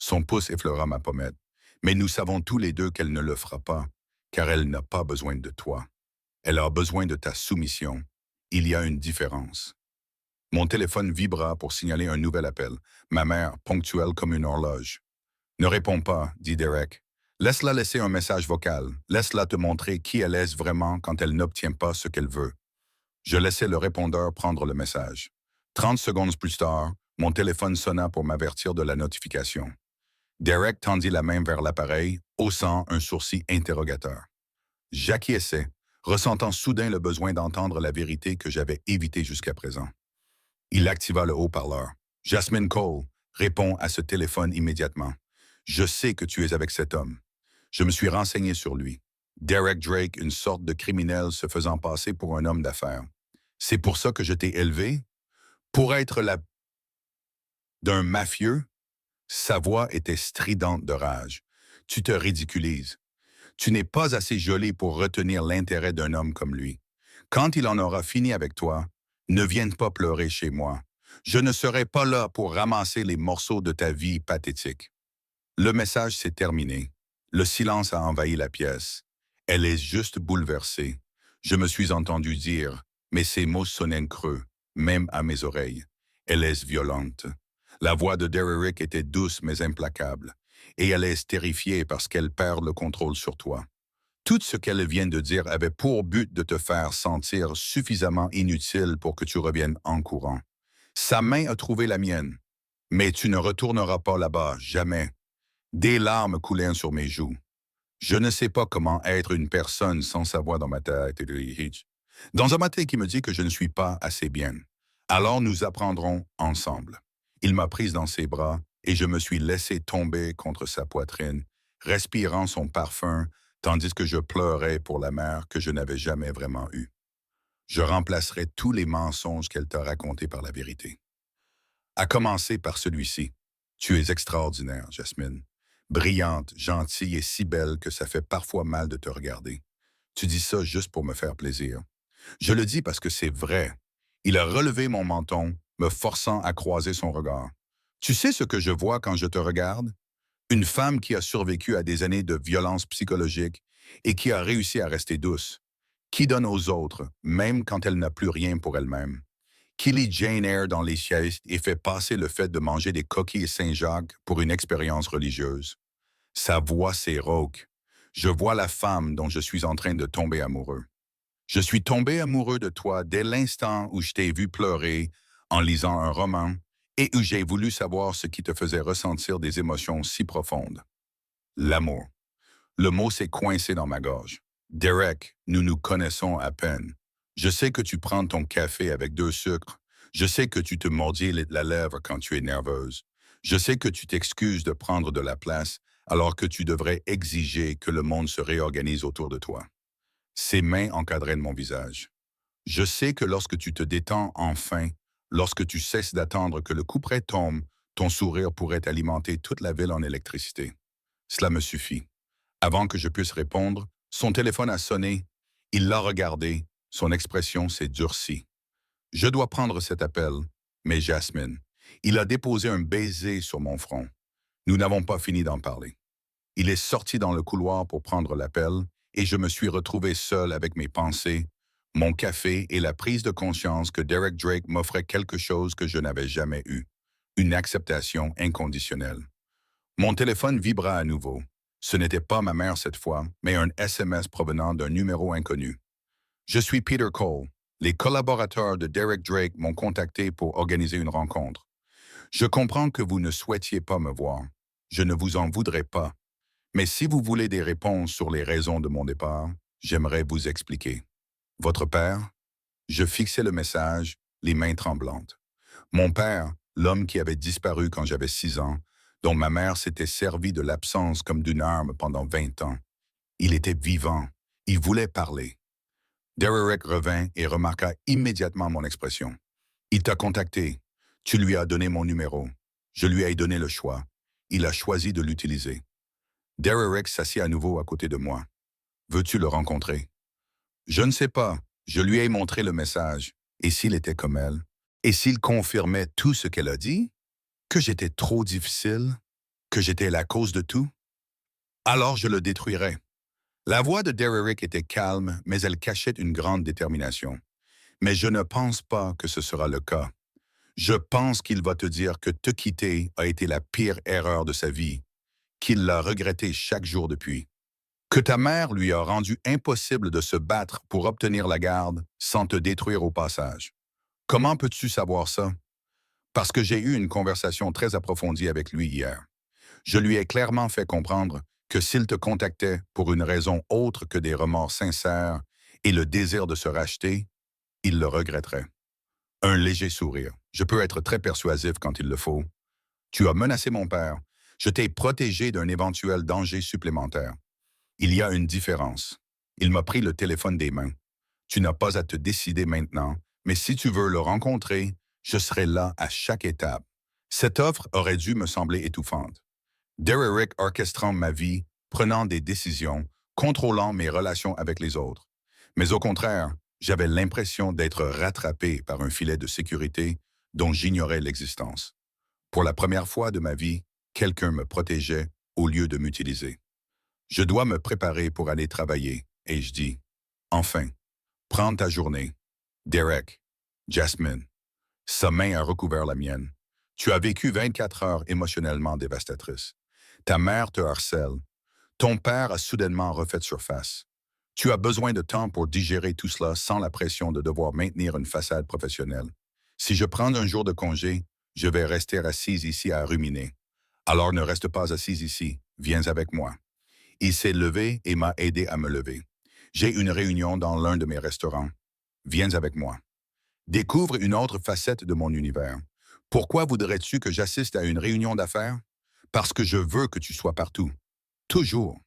Son pouce effleura ma pommette, mais nous savons tous les deux qu'elle ne le fera pas, car elle n'a pas besoin de toi. Elle a besoin de ta soumission. Il y a une différence. Mon téléphone vibra pour signaler un nouvel appel. Ma mère, ponctuelle comme une horloge. Ne réponds pas, dit Derek. Laisse-la laisser un message vocal. Laisse-la te montrer qui elle est vraiment quand elle n'obtient pas ce qu'elle veut. Je laissai le répondeur prendre le message. 30 secondes plus tard, mon téléphone sonna pour m'avertir de la notification. Derek tendit la main vers l'appareil, haussant un sourcil interrogateur. J'acquiesçai, ressentant soudain le besoin d'entendre la vérité que j'avais évitée jusqu'à présent. Il activa le haut-parleur. Jasmine Cole, réponds à ce téléphone immédiatement. Je sais que tu es avec cet homme. Je me suis renseigné sur lui. Derek Drake, une sorte de criminel se faisant passer pour un homme d'affaires. C'est pour ça que je t'ai élevé? Pour être la d'un mafieux? Sa voix était stridente de rage. Tu te ridiculises. Tu n'es pas assez jolie pour retenir l'intérêt d'un homme comme lui. Quand il en aura fini avec toi, ne vienne pas pleurer chez moi. Je ne serai pas là pour ramasser les morceaux de ta vie pathétique. Le message s'est terminé. Le silence a envahi la pièce. Elle est juste bouleversée. Je me suis entendu dire, mais ces mots sonnaient creux, même à mes oreilles. Elle est violente. La voix de Derek était douce mais implacable, et elle est terrifiée parce qu'elle perd le contrôle sur toi. Tout ce qu'elle vient de dire avait pour but de te faire sentir suffisamment inutile pour que tu reviennes en courant. Sa main a trouvé la mienne, mais tu ne retourneras pas là-bas, jamais. Des larmes coulèrent sur mes joues. Je ne sais pas comment être une personne sans sa voix dans ma tête, dans un matin qui me dit que je ne suis pas assez bien. Alors nous apprendrons ensemble. Il m'a prise dans ses bras et je me suis laissé tomber contre sa poitrine, respirant son parfum, tandis que je pleurais pour la mère que je n'avais jamais vraiment eue. Je remplacerai tous les mensonges qu'elle t'a racontés par la vérité. À commencer par celui-ci. Tu es extraordinaire, Jasmine. Brillante, gentille et si belle que ça fait parfois mal de te regarder. Tu dis ça juste pour me faire plaisir. Je le dis parce que c'est vrai. Il a relevé mon menton, me forçant à croiser son regard. Tu sais ce que je vois quand je te regarde? Une femme qui a survécu à des années de violence psychologique et qui a réussi à rester douce, qui donne aux autres, même quand elle n'a plus rien pour elle-même, qui lit Jane Eyre dans les siestes et fait passer le fait de manger des coquilles Saint-Jacques pour une expérience religieuse. Sa voix c'est rauque. Je vois la femme dont je suis en train de tomber amoureux. Je suis tombé amoureux de toi dès l'instant où je t'ai vu pleurer en lisant un roman et où j'ai voulu savoir ce qui te faisait ressentir des émotions si profondes. L'amour. Le mot s'est coincé dans ma gorge. Derek, nous nous connaissons à peine. Je sais que tu prends ton café avec 2 sucres. Je sais que tu te mordis la lèvre quand tu es nerveuse. Je sais que tu t'excuses de prendre de la place alors que tu devrais exiger que le monde se réorganise autour de toi. Ses mains encadraient mon visage. Je sais que lorsque tu te détends enfin, lorsque tu cesses d'attendre que le couperet tombe, ton sourire pourrait alimenter toute la ville en électricité. Cela me suffit. Avant que je puisse répondre, son téléphone a sonné. Il l'a regardé. Son expression s'est durcie. Je dois prendre cet appel, mais Jasmine, il a déposé un baiser sur mon front. Nous n'avons pas fini d'en parler. Il est sorti dans le couloir pour prendre l'appel et je me suis retrouvé seul avec mes pensées, mon café et la prise de conscience que Derek Drake m'offrait quelque chose que je n'avais jamais eu, une acceptation inconditionnelle. Mon téléphone vibra à nouveau. Ce n'était pas ma mère cette fois, mais un SMS provenant d'un numéro inconnu. Je suis Peter Cole. Les collaborateurs de Derek Drake m'ont contacté pour organiser une rencontre. Je comprends que vous ne souhaitiez pas me voir. Je ne vous en voudrais pas. Mais si vous voulez des réponses sur les raisons de mon départ, j'aimerais vous expliquer. Votre père? Je fixais le message, les mains tremblantes. Mon père, l'homme qui avait disparu quand j'avais 6 ans, dont ma mère s'était servie de l'absence comme d'une arme pendant 20 ans. Il était vivant. Il voulait parler. Derek revint et remarqua immédiatement mon expression. Il t'a contacté. Tu lui as donné mon numéro. Je lui ai donné le choix. il a choisi de l'utiliser. Derek s'assit à nouveau à côté de moi. Veux-tu le rencontrer? Je ne sais pas. Je lui ai montré le message. Et s'il était comme elle? Et s'il confirmait tout ce qu'elle a dit? Que j'étais trop difficile? Que j'étais la cause de tout? Alors je le détruirais. La voix de Derek était calme, mais elle cachait une grande détermination. Mais je ne pense pas que ce sera le cas. Je pense qu'il va te dire que te quitter a été la pire erreur de sa vie, qu'il l'a regretté chaque jour depuis, que ta mère lui a rendu impossible de se battre pour obtenir la garde sans te détruire au passage. Comment peux-tu savoir ça? Parce que j'ai eu une conversation très approfondie avec lui hier. Je lui ai clairement fait comprendre que s'il te contactait pour une raison autre que des remords sincères et le désir de se racheter, il le regretterait. Un léger sourire. Je peux être très persuasif quand il le faut. Tu as menacé mon père. Je t'ai protégé d'un éventuel danger supplémentaire. Il y a une différence. Il m'a pris le téléphone des mains. Tu n'as pas à te décider maintenant, mais si tu veux le rencontrer, je serai là à chaque étape. Cette offre aurait dû me sembler étouffante. Derek orchestrant ma vie, prenant des décisions, contrôlant mes relations avec les autres. Mais au contraire, j'avais l'impression d'être rattrapé par un filet de sécurité dont j'ignorais l'existence. Pour la première fois de ma vie, quelqu'un me protégeait au lieu de m'utiliser. Je dois me préparer pour aller travailler, et je dis, enfin, prends ta journée. Derek, Jasmine, sa main a recouvert la mienne. Tu as vécu 24 heures émotionnellement dévastatrices. Ta mère te harcèle. Ton père a soudainement refait surface. Tu as besoin de temps pour digérer tout cela sans la pression de devoir maintenir une façade professionnelle. Si je prends un jour de congé, je vais rester assise ici à ruminer. Alors ne reste pas assise ici, viens avec moi. Il s'est levé et m'a aidé à me lever. J'ai une réunion dans l'un de mes restaurants. Viens avec moi. Découvre une autre facette de mon univers. Pourquoi voudrais-tu que j'assiste à une réunion d'affaires? Parce que je veux que tu sois partout. Toujours.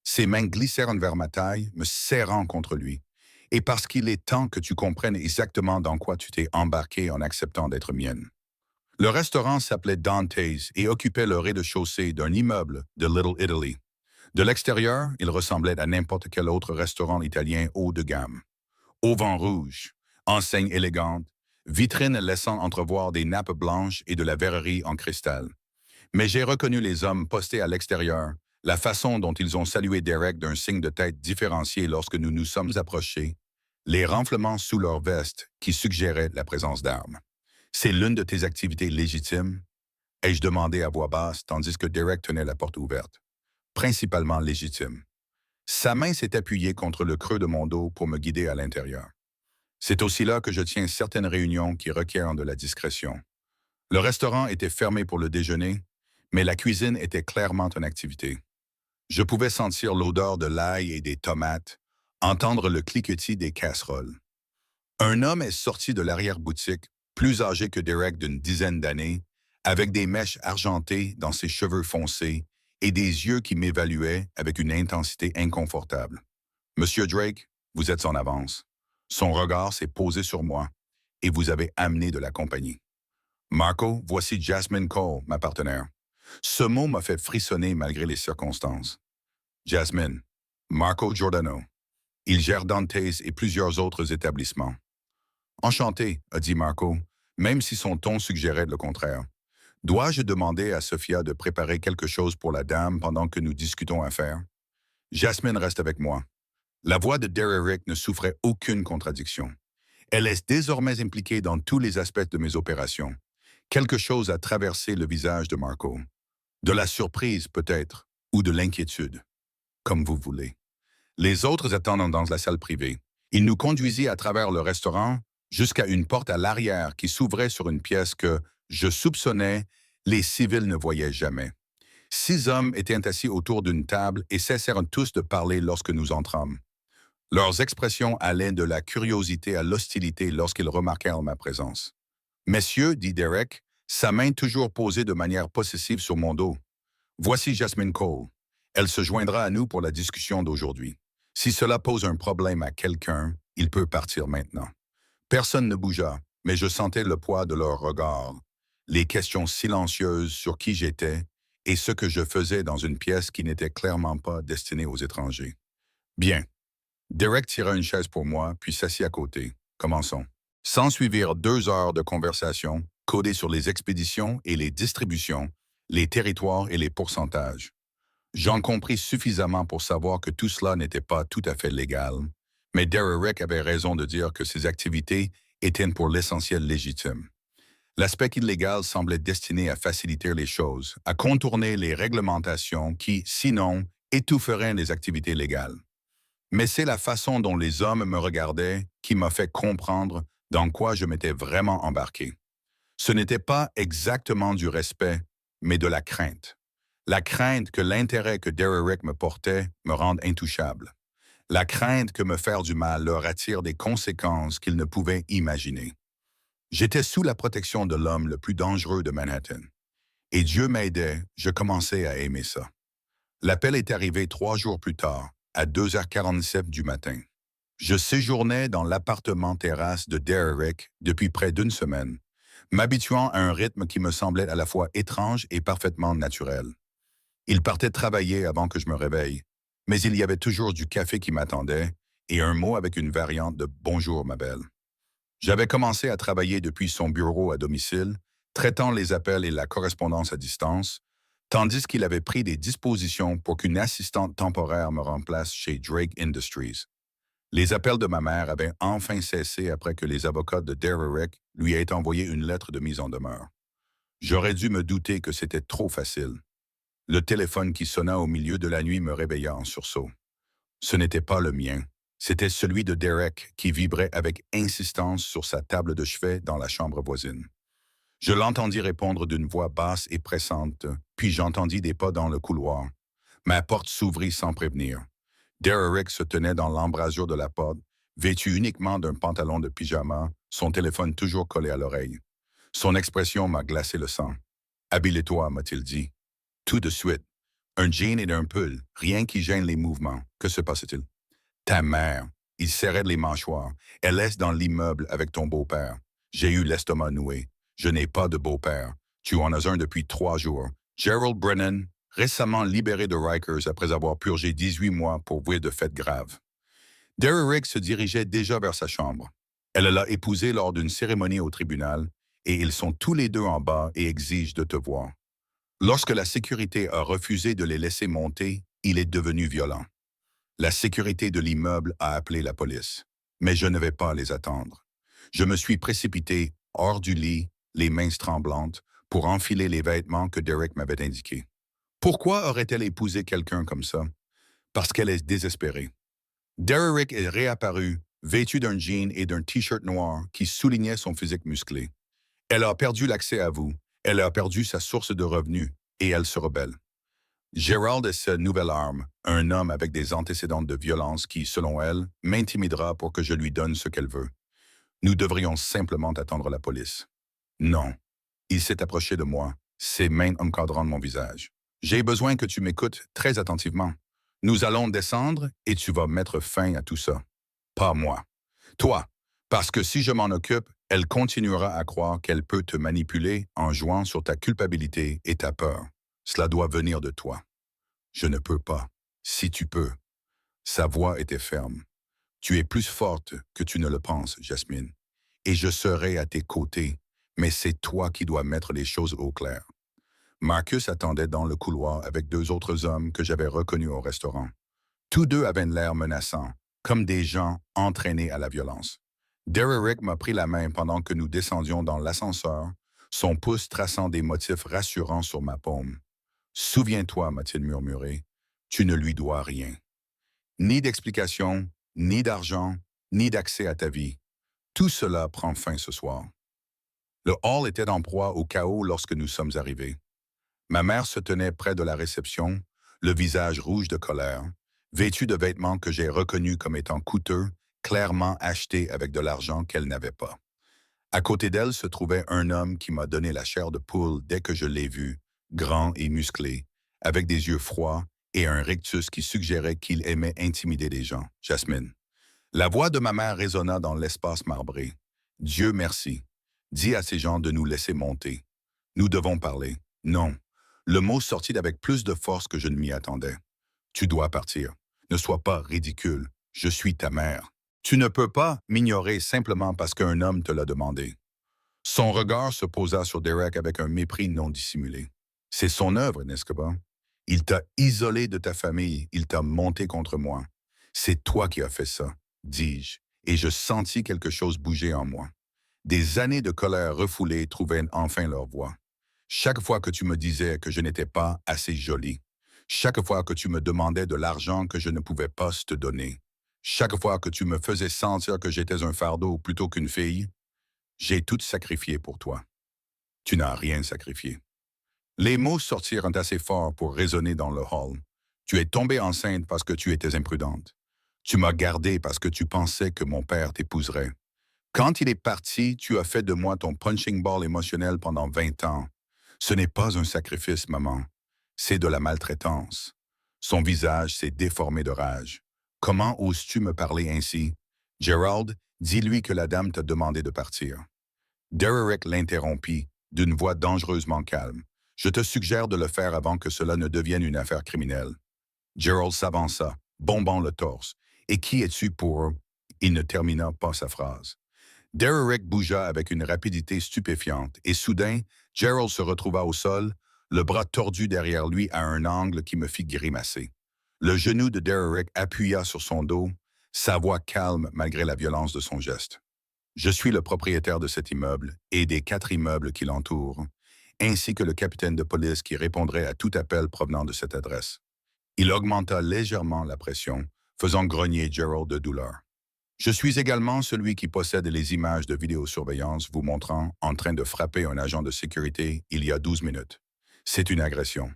Ses mains glissèrent vers ma taille, me serrant contre lui. Et parce qu'il est temps que tu comprennes exactement dans quoi tu t'es embarqué en acceptant d'être mienne. Le restaurant s'appelait Dante's et occupait le rez-de-chaussée d'un immeuble de Little Italy. De l'extérieur, il ressemblait à n'importe quel autre restaurant italien haut de gamme. Auvent rouge, enseigne élégante, vitrine laissant entrevoir des nappes blanches et de la verrerie en cristal. Mais j'ai reconnu les hommes postés à l'extérieur, la façon dont ils ont salué Derek d'un signe de tête différencié lorsque nous nous sommes approchés, les renflements sous leurs vestes qui suggéraient la présence d'armes. C'est l'une de tes activités légitimes? Ai-je demandé à voix basse tandis que Derek tenait la porte ouverte. Principalement légitime. Sa main s'est appuyée contre le creux de mon dos pour me guider à l'intérieur. C'est aussi là que je tiens certaines réunions qui requièrent de la discrétion. Le restaurant était fermé pour le déjeuner, mais la cuisine était clairement une activité. Je pouvais sentir l'odeur de l'ail et des tomates, entendre le cliquetis des casseroles. Un homme est sorti de l'arrière-boutique, plus âgé que Derek d'une dizaine d'années, avec des mèches argentées dans ses cheveux foncés et des yeux qui m'évaluaient avec une intensité inconfortable. Monsieur Drake, vous êtes en avance. Son regard s'est posé sur moi et vous avez amené de la compagnie. Marco, voici Jasmine Cole, ma partenaire. Ce mot m'a fait frissonner malgré les circonstances. Jasmine, Marco Giordano. Il gère Dante's et plusieurs autres établissements. Enchanté, a dit Marco, même si son ton suggérait le contraire. Dois-je demander à Sophia de préparer quelque chose pour la dame pendant que nous discutons affaires? Jasmine reste avec moi. La voix de Derek ne souffrait aucune contradiction. Elle est désormais impliquée dans tous les aspects de mes opérations. Quelque chose a traversé le visage de Marco. De la surprise, peut-être, ou de l'inquiétude, comme vous voulez. Les autres attendant dans la salle privée. Il nous conduisit à travers le restaurant jusqu'à une porte à l'arrière qui s'ouvrait sur une pièce que, je soupçonnais, les civils ne voyaient jamais. 6 hommes étaient assis autour d'une table et cessèrent tous de parler lorsque nous entrâmes. Leurs expressions allaient de la curiosité à l'hostilité lorsqu'ils remarquèrent ma présence. Messieurs, dit Derek, sa main toujours posée de manière possessive sur mon dos. Voici Jasmine Cole. Elle se joindra à nous pour la discussion d'aujourd'hui. Si cela pose un problème à quelqu'un, il peut partir maintenant. Personne ne bougea, mais je sentais le poids de leur regard, les questions silencieuses sur qui j'étais et ce que je faisais dans une pièce qui n'était clairement pas destinée aux étrangers. Bien. Derek tira une chaise pour moi, puis s'assit à côté. Commençons. S'ensuivirent 2 heures de conversation, codées sur les expéditions et les distributions, les territoires et les pourcentages. J'en compris suffisamment pour savoir que tout cela n'était pas tout à fait légal, mais Derek avait raison de dire que ces activités étaient pour l'essentiel légitimes. L'aspect illégal semblait destiné à faciliter les choses, à contourner les réglementations qui, sinon, étoufferaient les activités légales. Mais c'est la façon dont les hommes me regardaient qui m'a fait comprendre dans quoi je m'étais vraiment embarqué. Ce n'était pas exactement du respect, mais de la crainte. La crainte que l'intérêt que Derek me portait me rende intouchable. La crainte que me faire du mal leur attire des conséquences qu'ils ne pouvaient imaginer. J'étais sous la protection de l'homme le plus dangereux de Manhattan. Et Dieu m'aidait, je commençais à aimer ça. L'appel est arrivé 3 jours plus tard, à 2h47 du matin. Je séjournais dans l'appartement terrasse de Derek depuis près d'une semaine, m'habituant à un rythme qui me semblait à la fois étrange et parfaitement naturel. Il partait travailler avant que je me réveille, mais il y avait toujours du café qui m'attendait et un mot avec une variante de «Bonjour, ma belle». J'avais commencé à travailler depuis son bureau à domicile, traitant les appels et la correspondance à distance, tandis qu'il avait pris des dispositions pour qu'une assistante temporaire me remplace chez Drake Industries. Les appels de ma mère avaient enfin cessé après que les avocats de Derek lui aient envoyé une lettre de mise en demeure. J'aurais dû me douter que c'était trop facile. Le téléphone qui sonna au milieu de la nuit me réveilla en sursaut. Ce n'était pas le mien. C'était celui de Derek qui vibrait avec insistance sur sa table de chevet dans la chambre voisine. Je l'entendis répondre d'une voix basse et pressante, puis j'entendis des pas dans le couloir. Ma porte s'ouvrit sans prévenir. Derek se tenait dans l'embrasure de la porte, vêtu uniquement d'un pantalon de pyjama, son téléphone toujours collé à l'oreille. Son expression m'a glacé le sang. « Habille-toi », m'a-t-il dit. Tout de suite. Un jean et un pull, rien qui gêne les mouvements. Que se passe-t-il? Ta mère. Il serrait les mâchoires. Elle est dans l'immeuble avec ton beau-père. J'ai eu l'estomac noué. Je n'ai pas de beau-père. Tu en as un depuis 3 jours. Gerald Brennan, récemment libéré de Rikers après avoir purgé 18 mois pour vouer de faits graves. Derek se dirigeait déjà vers sa chambre. Elle l'a épousé lors d'une cérémonie au tribunal et ils sont tous les deux en bas et exigent de te voir. Lorsque la sécurité a refusé de les laisser monter, il est devenu violent. La sécurité de l'immeuble a appelé la police. Mais je ne vais pas les attendre. Je me suis précipité hors du lit, les mains tremblantes, pour enfiler les vêtements que Derek m'avait indiqués. Pourquoi aurait-elle épousé quelqu'un comme ça? Parce qu'elle est désespérée. Derek est réapparu, vêtu d'un jean et d'un t-shirt noir qui soulignait son physique musclé. Elle a perdu l'accès à vous, elle a perdu sa source de revenus, et elle se rebelle. Gerald est sa nouvelle arme, un homme avec des antécédents de violence qui, selon elle, m'intimidera pour que je lui donne ce qu'elle veut. Nous devrions simplement attendre la police. Non. Il s'est approché de moi, ses mains encadrant mon visage. J'ai besoin que tu m'écoutes très attentivement. Nous allons descendre et tu vas mettre fin à tout ça. Pas moi. Toi. Parce que si je m'en occupe, elle continuera à croire qu'elle peut te manipuler en jouant sur ta culpabilité et ta peur. Cela doit venir de toi. Je ne peux pas. Si tu peux. Sa voix était ferme. Tu es plus forte que tu ne le penses, Jasmine. Et je serai à tes côtés, mais c'est toi qui dois mettre les choses au clair. Marcus attendait dans le couloir avec 2 autres hommes que j'avais reconnus au restaurant. Tous deux avaient l'air menaçant, comme des gens entraînés à la violence. Derek m'a pris la main pendant que nous descendions dans l'ascenseur, son pouce traçant des motifs rassurants sur ma paume. « Souviens-toi, m'a-t-il murmuré, tu ne lui dois rien. Ni d'explication, ni d'argent, ni d'accès à ta vie. Tout cela prend fin ce soir. » Le hall était en proie au chaos lorsque nous sommes arrivés. Ma mère se tenait près de la réception, le visage rouge de colère, vêtue de vêtements que j'ai reconnus comme étant coûteux, clairement achetés avec de l'argent qu'elle n'avait pas. À côté d'elle se trouvait un homme qui m'a donné la chair de poule dès que je l'ai vu, grand et musclé, avec des yeux froids et un rictus qui suggérait qu'il aimait intimider les gens. Jasmine. La voix de ma mère résonna dans l'espace marbré. « Dieu merci. Dis à ces gens de nous laisser monter. Nous devons parler. » Non. Le mot sortit avec plus de force que je ne m'y attendais. Tu dois partir. Ne sois pas ridicule. Je suis ta mère. Tu ne peux pas m'ignorer simplement parce qu'un homme te l'a demandé. Son regard se posa sur Derek avec un mépris non dissimulé. C'est son œuvre, n'est-ce pas? Il t'a isolé de ta famille, il t'a monté contre moi. C'est toi qui as fait ça, dis-je, et je sentis quelque chose bouger en moi. Des années de colère refoulée trouvaient enfin leur voie. Chaque fois que tu me disais que je n'étais pas assez jolie, chaque fois que tu me demandais de l'argent que je ne pouvais pas te donner, chaque fois que tu me faisais sentir que j'étais un fardeau plutôt qu'une fille, j'ai tout sacrifié pour toi. Tu n'as rien sacrifié. Les mots sortirent assez forts pour résonner dans le hall. Tu es tombée enceinte parce que tu étais imprudente. Tu m'as gardée parce que tu pensais que mon père t'épouserait. Quand il est parti, tu as fait de moi ton punching ball émotionnel pendant 20 ans. Ce n'est pas un sacrifice, maman. C'est de la maltraitance. Son visage s'est déformé de rage. Comment oses-tu me parler ainsi? Gerald, dis-lui que la dame t'a demandé de partir. Derek l'interrompit, d'une voix dangereusement calme. Je te suggère de le faire avant que cela ne devienne une affaire criminelle. Gerald s'avança, bombant le torse. Et qui es-tu pour... Il ne termina pas sa phrase. Derek bougea avec une rapidité stupéfiante, et soudain, Gerald se retrouva au sol, le bras tordu derrière lui à un angle qui me fit grimacer. Le genou de Derek appuya sur son dos, sa voix calme malgré la violence de son geste. Je suis le propriétaire de cet immeuble et des 4 immeubles qui l'entourent, ainsi que le capitaine de police qui répondrait à tout appel provenant de cette adresse. Il augmenta légèrement la pression, faisant grogner Gerald de douleur. Je suis également celui qui possède les images de vidéosurveillance vous montrant en train de frapper un agent de sécurité il y a 12 minutes. C'est une agression.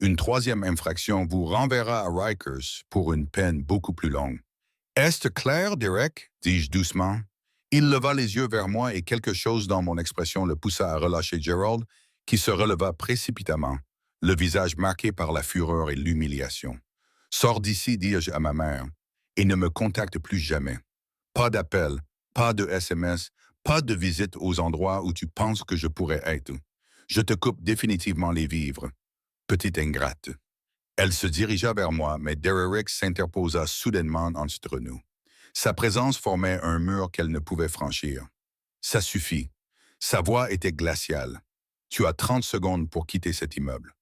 Une 3e infraction vous renverra à Rikers pour une peine beaucoup plus longue. Est-ce clair, Derek? Dis-je doucement. Il leva les yeux vers moi et quelque chose dans mon expression le poussa à relâcher Gerald, qui se releva précipitamment, le visage marqué par la fureur et l'humiliation. Sors d'ici, dis-je à ma mère, et ne me contacte plus jamais. Pas d'appel, pas de SMS, pas de visite aux endroits où tu penses que je pourrais être. Je te coupe définitivement les vivres. Petite ingrate. Elle se dirigea vers moi, mais Derek s'interposa soudainement entre nous. Sa présence formait un mur qu'elle ne pouvait franchir. Ça suffit. Sa voix était glaciale. Tu as 30 secondes pour quitter cet immeuble.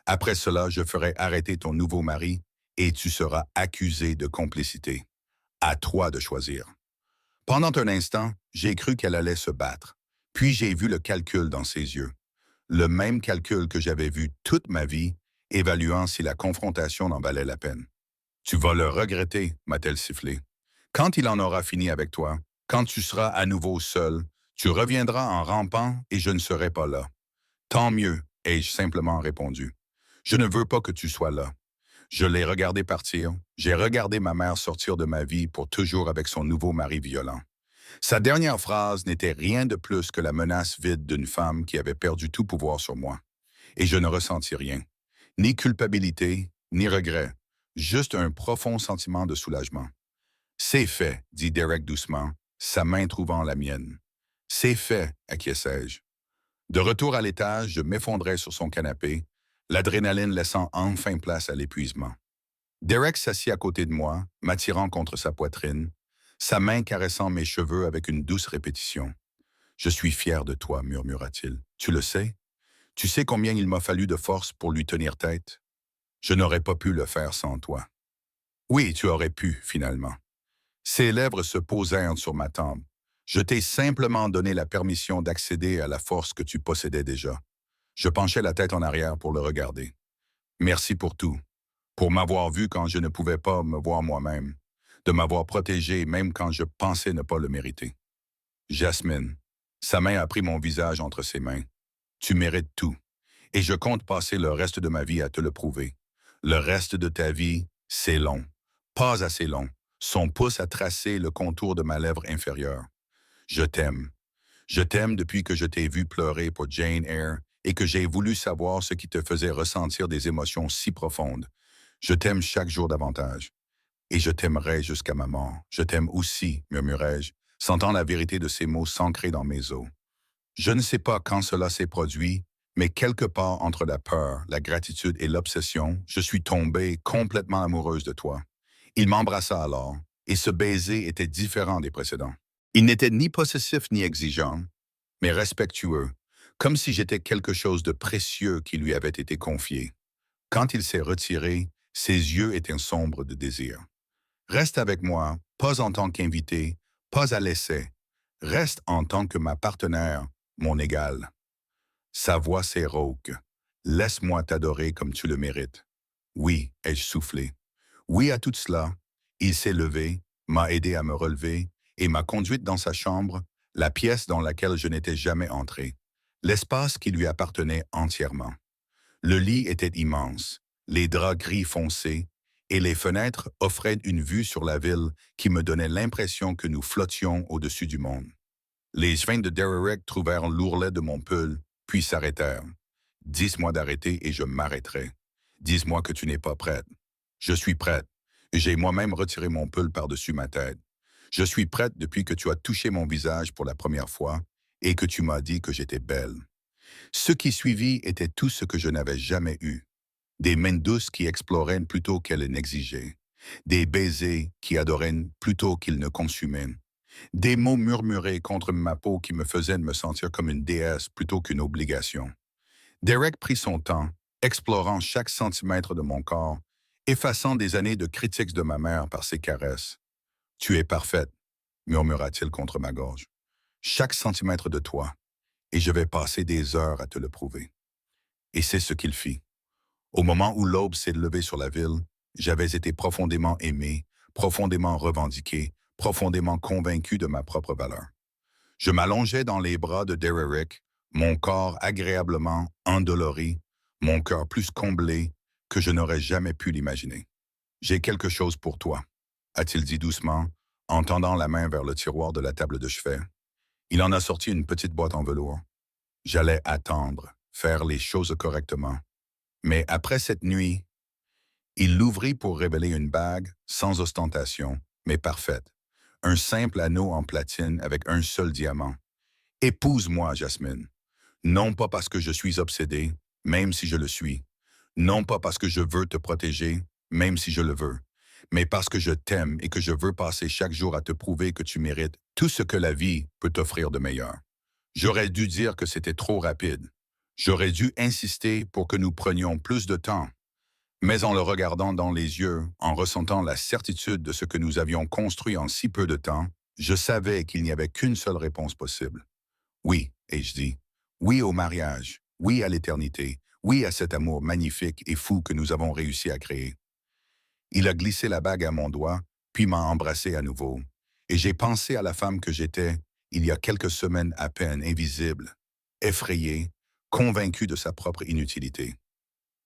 Après cela, je ferai arrêter ton nouveau mari et tu seras accusé de complicité. À toi de choisir. Pendant un instant, j'ai cru qu'elle allait se battre. Puis j'ai vu le calcul dans ses yeux. Le même calcul que j'avais vu toute ma vie, évaluant si la confrontation en valait la peine. Tu vas le regretter, m'a-t-elle sifflé. Quand il en aura fini avec toi, quand tu seras à nouveau seul, tu reviendras en rampant et je ne serai pas là. Tant mieux, ai-je simplement répondu. Je ne veux pas que tu sois là. Je l'ai regardé partir, j'ai regardé ma mère sortir de ma vie pour toujours avec son nouveau mari violent. Sa dernière phrase n'était rien de plus que la menace vide d'une femme qui avait perdu tout pouvoir sur moi. Et je ne ressentis rien. Ni culpabilité, ni regret, juste un profond sentiment de soulagement. C'est fait, dit Derek doucement, sa main trouvant la mienne. C'est fait, acquiesçai-je. De retour à l'étage, je m'effondrais sur son canapé, l'adrénaline laissant enfin place à l'épuisement. Derek s'assit à côté de moi, m'attirant contre sa poitrine, sa main caressant mes cheveux avec une douce répétition. « Je suis fier de toi, murmura-t-il. Tu le sais? Tu sais combien il m'a fallu de force pour lui tenir tête? Je n'aurais pas pu le faire sans toi. » Oui, tu aurais pu, finalement. Ses lèvres se posèrent sur ma tempe. Je t'ai simplement donné la permission d'accéder à la force que tu possédais déjà. Je penchai la tête en arrière pour le regarder. Merci pour tout. Pour m'avoir vu quand je ne pouvais pas me voir moi-même. De m'avoir protégé même quand je pensais ne pas le mériter. Jasmine, sa main a pris mon visage entre ses mains. Tu mérites tout. Et je compte passer le reste de ma vie à te le prouver. Le reste de ta vie, c'est long. Pas assez long. Son pouce a tracé le contour de ma lèvre inférieure. Je t'aime. Je t'aime depuis que je t'ai vu pleurer pour Jane Eyre et que j'ai voulu savoir ce qui te faisait ressentir des émotions si profondes. Je t'aime chaque jour davantage. Et je t'aimerai jusqu'à ma mort. Je t'aime aussi, murmurai-je, sentant la vérité de ces mots s'ancrer dans mes os. Je ne sais pas quand cela s'est produit, Mais quelque part entre la peur, la gratitude et l'obsession, je suis tombée complètement amoureuse de toi. Il m'embrassa alors, et ce baiser était différent des précédents. Il n'était ni possessif ni exigeant, mais respectueux, comme si j'étais quelque chose de précieux qui lui avait été confié. Quand il s'est retiré, ses yeux étaient sombres de désir. Reste avec moi, pas en tant qu'invité, pas à l'essai. Reste en tant que ma partenaire, mon égal. Sa voix s'est rauque. Laisse-moi t'adorer comme tu le mérites. Oui, ai-je soufflé. Oui à tout cela. Il s'est levé, m'a aidé à me relever et m'a conduite dans sa chambre, la pièce dans laquelle je n'étais jamais entré, l'espace qui lui appartenait entièrement. Le lit était immense, les draps gris foncés, et les fenêtres offraient une vue sur la ville qui me donnait l'impression que nous flottions au-dessus du monde. Les sphinx de Dererick trouvèrent l'ourlet de mon pull, puis s'arrêtèrent. Dis-moi d'arrêter et je m'arrêterai. Dis-moi que tu n'es pas prête. Je suis prête. J'ai moi-même retiré mon pull par-dessus ma tête. Je suis prête depuis que tu as touché mon visage pour la première fois et que tu m'as dit que j'étais belle. Ce qui suivit était tout ce que je n'avais jamais eu. Des mains douces qui exploraient plutôt qu'elles n'exigeaient. Des baisers qui adoraient plutôt qu'ils ne consumaient. Des mots murmurés contre ma peau qui me faisaient me sentir comme une déesse plutôt qu'une obligation. Derek prit son temps, explorant chaque centimètre de mon corps, effaçant des années de critiques de ma mère par ses caresses. « Tu es parfaite », murmura-t-il contre ma gorge. « Chaque centimètre de toi, et je vais passer des heures à te le prouver. » Et c'est ce qu'il fit. Au moment où l'aube s'est levée sur la ville, j'avais été profondément aimé, profondément revendiqué, profondément convaincu de ma propre valeur. Je m'allongeais dans les bras de Dererick, mon corps agréablement endolori, mon cœur plus comblé que je n'aurais jamais pu l'imaginer. « J'ai quelque chose pour toi », a-t-il dit doucement, en tendant la main vers le tiroir de la table de chevet. Il en a sorti une petite boîte en velours. J'allais attendre, faire les choses correctement. Mais après cette nuit, il l'ouvrit pour révéler une bague, sans ostentation, mais parfaite. Un simple anneau en platine avec un seul diamant. « Épouse-moi, Jasmine. Non pas parce que je suis obsédé, même si je le suis. Non pas parce que je veux te protéger, même si je le veux. Mais parce que je t'aime et que je veux passer chaque jour à te prouver que tu mérites tout ce que la vie peut t'offrir de meilleur. J'aurais dû dire que c'était trop rapide. J'aurais dû insister pour que nous prenions plus de temps. Mais en le regardant dans les yeux, en ressentant la certitude de ce que nous avions construit en si peu de temps, je savais qu'il n'y avait qu'une seule réponse possible. Oui, ai-je dit. Oui au mariage. Oui à l'éternité. Oui à cet amour magnifique et fou que nous avons réussi à créer. Il a glissé la bague à mon doigt, puis m'a embrassé à nouveau. Et j'ai pensé à la femme que j'étais, il y a quelques semaines à peine, invisible, effrayée, convaincue de sa propre inutilité.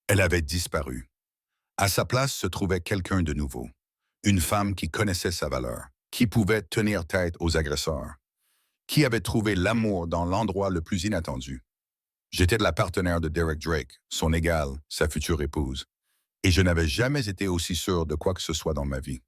Elle avait disparu. À sa place se trouvait quelqu'un de nouveau. Une femme qui connaissait sa valeur, qui pouvait tenir tête aux agresseurs, qui avait trouvé l'amour dans l'endroit le plus inattendu. J'étais la partenaire de Derek Drake, son égale, sa future épouse. Et je n'avais jamais été aussi sûr de quoi que ce soit dans ma vie.